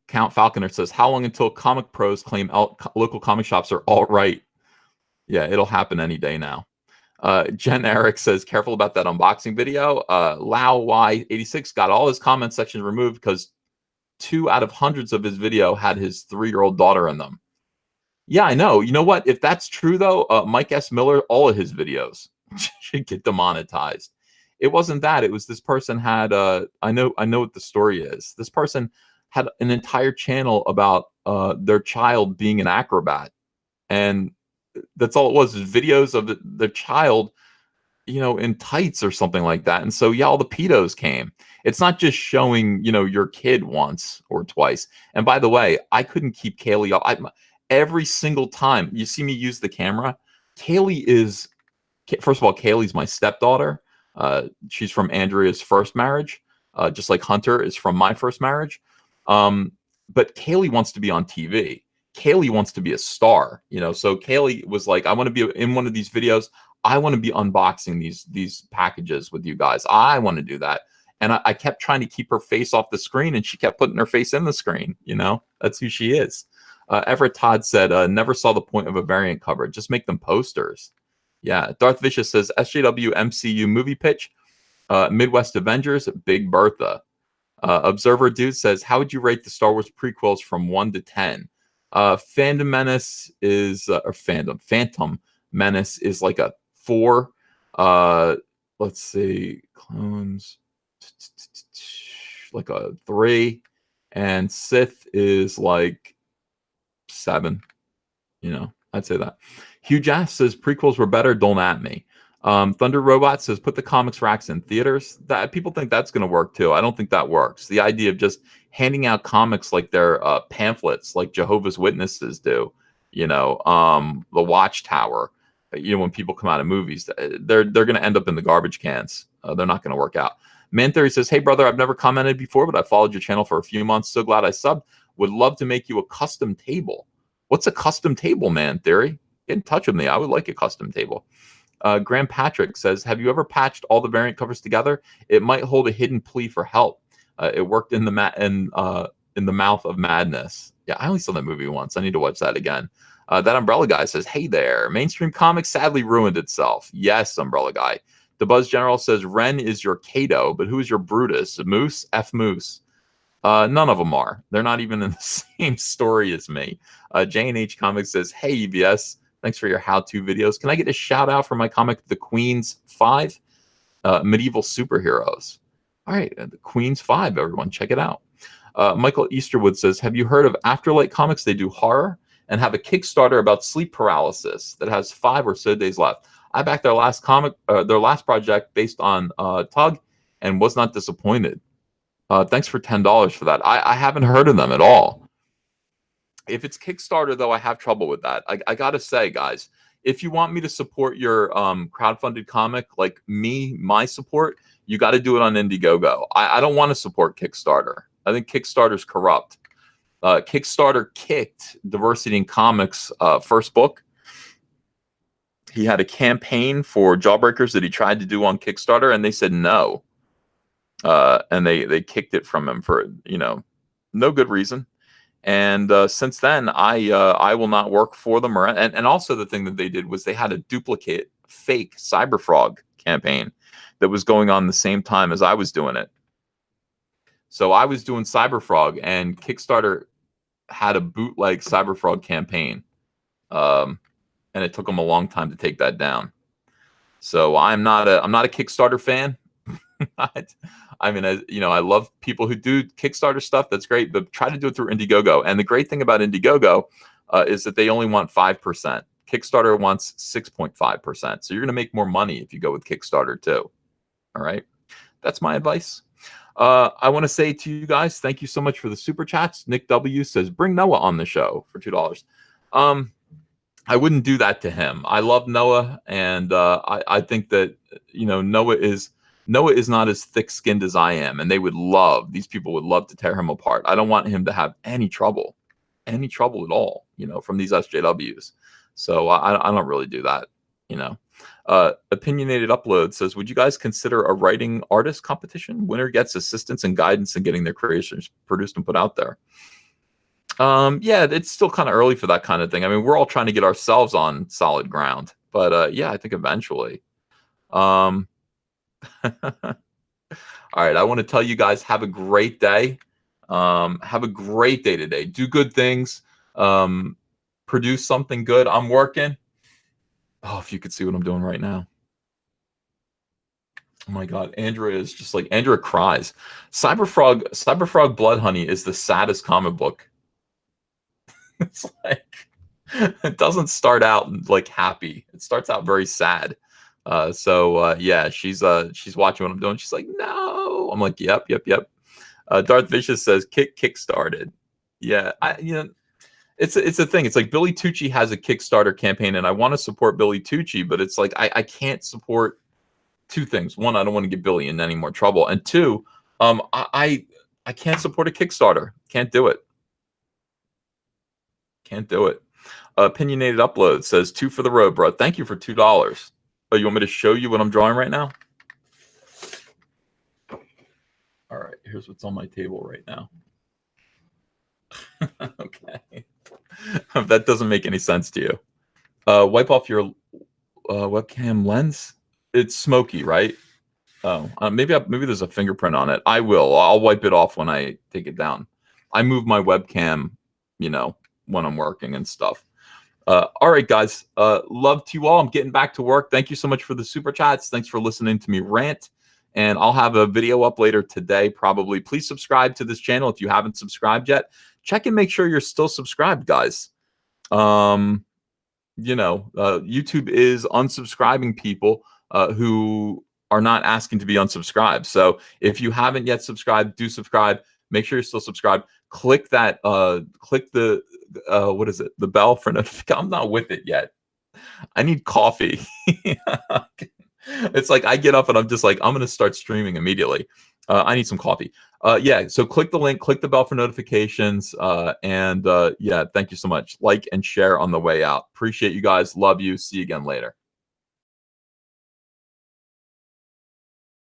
Count Falconer says, how long until comic pros claim local comic shops are all right? Yeah, it'll happen any day now. Jen Eric says, careful about that unboxing video. Lao Y86 got all his comment sections removed because 2 out of hundreds of his video had his 3-year-old daughter in them. Yeah, I know. You know what? If that's true, though, Mike S. Miller, all of his videos should get demonetized. It wasn't that. It was this person had I know what the story is. This person had an entire channel about their child being an acrobat, and that's all it was, is videos of the child, in tights or something like that. And so, yeah, all the pedos came. It's not just showing, your kid once or twice. And by the way, I couldn't keep Kaylee off. Every single time you see me use the camera, Kaylee is, first of all, Kaylee's my stepdaughter. She's from Andrea's first marriage, just like Hunter is from my first marriage. But Kaylee wants to be on TV. Kaylee wants to be a star, So Kaylee was like, I want to be in one of these videos. I want to be unboxing these packages with you guys. I want to do that. And I kept trying to keep her face off the screen, and she kept putting her face in the screen. That's who she is. Everett Todd said, never saw the point of a variant cover. Just make them posters. Yeah. Darth Vicious says, SJW MCU movie pitch, Midwest Avengers, Big Bertha. Observer Dude says, how would you rate the Star Wars prequels from 1 to 10? Phantom Menace is, Phantom Menace is like a 4. Let's see, Clones, like a 3, and Sith is like 7. I'd say that. Hugh Jaff says prequels were better. Don't at me. Thunder Robot says put the comics racks in theaters. That people think that's going to work too. I don't think that works. The idea of just handing out comics like they're pamphlets, like Jehovah's Witnesses do. The Watchtower. When people come out of movies, they're going to end up in the garbage cans. They're not going to work out. Man Theory says, hey brother, I've never commented before, but I followed your channel for a few months. So glad I subbed. Would love to make you a custom table. What's a custom table, Man Theory? Get in touch with me. I would like a custom table. Graham Patrick says, have you ever patched all the variant covers together? It might hold a hidden plea for help. It worked in the Mouth of Madness. Yeah, I only saw that movie once. I need to watch that again. That Umbrella Guy says, hey there. Mainstream comics sadly ruined itself. Yes, Umbrella Guy. The Buzz General says, Ren is your Cato, but who is your Brutus? Moose? F Moose. None of them are. They're not even in the same story as me. J&H Comics says, hey, EBS. Thanks for your how-to videos. Can I get a shout-out for my comic, The Queen's 5? Medieval Superheroes. All right, The Queen's 5, everyone. Check it out. Michael Easterwood says, have you heard of Afterlight Comics? They do horror and have a Kickstarter about sleep paralysis that has 5 or so days left. I backed their last project based on Tug and was not disappointed. Thanks for $10 for that. I haven't heard of them at all. If it's Kickstarter, though, I have trouble with that. I got to say, guys, if you want me to support your crowdfunded comic, like my support, you got to do it on Indiegogo. I don't want to support Kickstarter. I think Kickstarter's corrupt. Kickstarter kicked Diversity in Comics' first book. He had a campaign for Jawbreakers that he tried to do on Kickstarter, and they said no. And they kicked it from him for, no good reason. And since then, I will not work for them. And also the thing that they did was they had a duplicate fake Cyberfrog campaign that was going on the same time as I was doing it. So I was doing Cyberfrog, and Kickstarter had a bootleg Cyberfrog campaign. And it took them a long time to take that down. So I'm not a Kickstarter fan. I mean, I love people who do Kickstarter stuff. That's great, but try to do it through Indiegogo. And the great thing about Indiegogo is that they only want 5%. Kickstarter wants 6.5%. So you're going to make more money if you go with Kickstarter too. All right. That's my advice. I want to say to you guys, thank you so much for the super chats. Nick W says, bring Noah on the show for $2. I wouldn't do that to him. I love Noah, and I think that Noah is not as thick-skinned as I am, and these people would love to tear him apart. I don't want him to have any trouble at all, from these SJWs. So I don't really do that, Opinionated Upload says, would you guys consider a writing artist competition? Winner gets assistance and guidance in getting their creations produced and put out there. Yeah, it's still kind of early for that kind of thing. I mean, we're all trying to get ourselves on solid ground, but yeah, I think eventually. All right, I want to tell you guys, have a great day. Have a great day today. Do good things. Produce something good. I'm working. Oh, if you could see what I'm doing right now. Oh my god, Andrea is just like Andrea cries. Cyberfrog Blood Honey is the saddest comic book. It's like it doesn't start out like happy. It starts out very sad. Yeah, she's watching what I'm doing. She's like, no. I'm like, yep. Darth Vicious says kickstarted. Yeah, it's a thing. It's like Billy Tucci has a Kickstarter campaign, and I want to support Billy Tucci, but it's like I can't support two things. One, I don't want to get Billy in any more trouble, and two, I can't support a Kickstarter. Can't do it. Can't do it. Opinionated Upload says 2 for the road, bro. Thank you for $2. Oh, you want me to show you what I'm drawing right now? All right, here's what's on my table right now. Okay. That doesn't make any sense to you. Wipe off your webcam lens. It's smoky, right? Oh, maybe there's a fingerprint on it. I'll wipe it off when I take it down. I move my webcam, when I'm working and stuff. All right, guys. Love to you all. I'm getting back to work. Thank you so much for the super chats. Thanks for listening to me rant. And I'll have a video up later today, probably. Please subscribe to this channel if you haven't subscribed yet. Check and make sure you're still subscribed, guys. YouTube is unsubscribing people who are not asking to be unsubscribed. So if you haven't yet subscribed, do subscribe. Make sure you're still subscribed. Click that. Click the what is it? The bell for notification. I'm not with it yet. I need coffee. It's like I get up and I'm just like, I'm going to start streaming immediately. I need some coffee. So click the link, click the bell for notifications. Thank you so much. Like and share on the way out. Appreciate you guys. Love you. See you again later.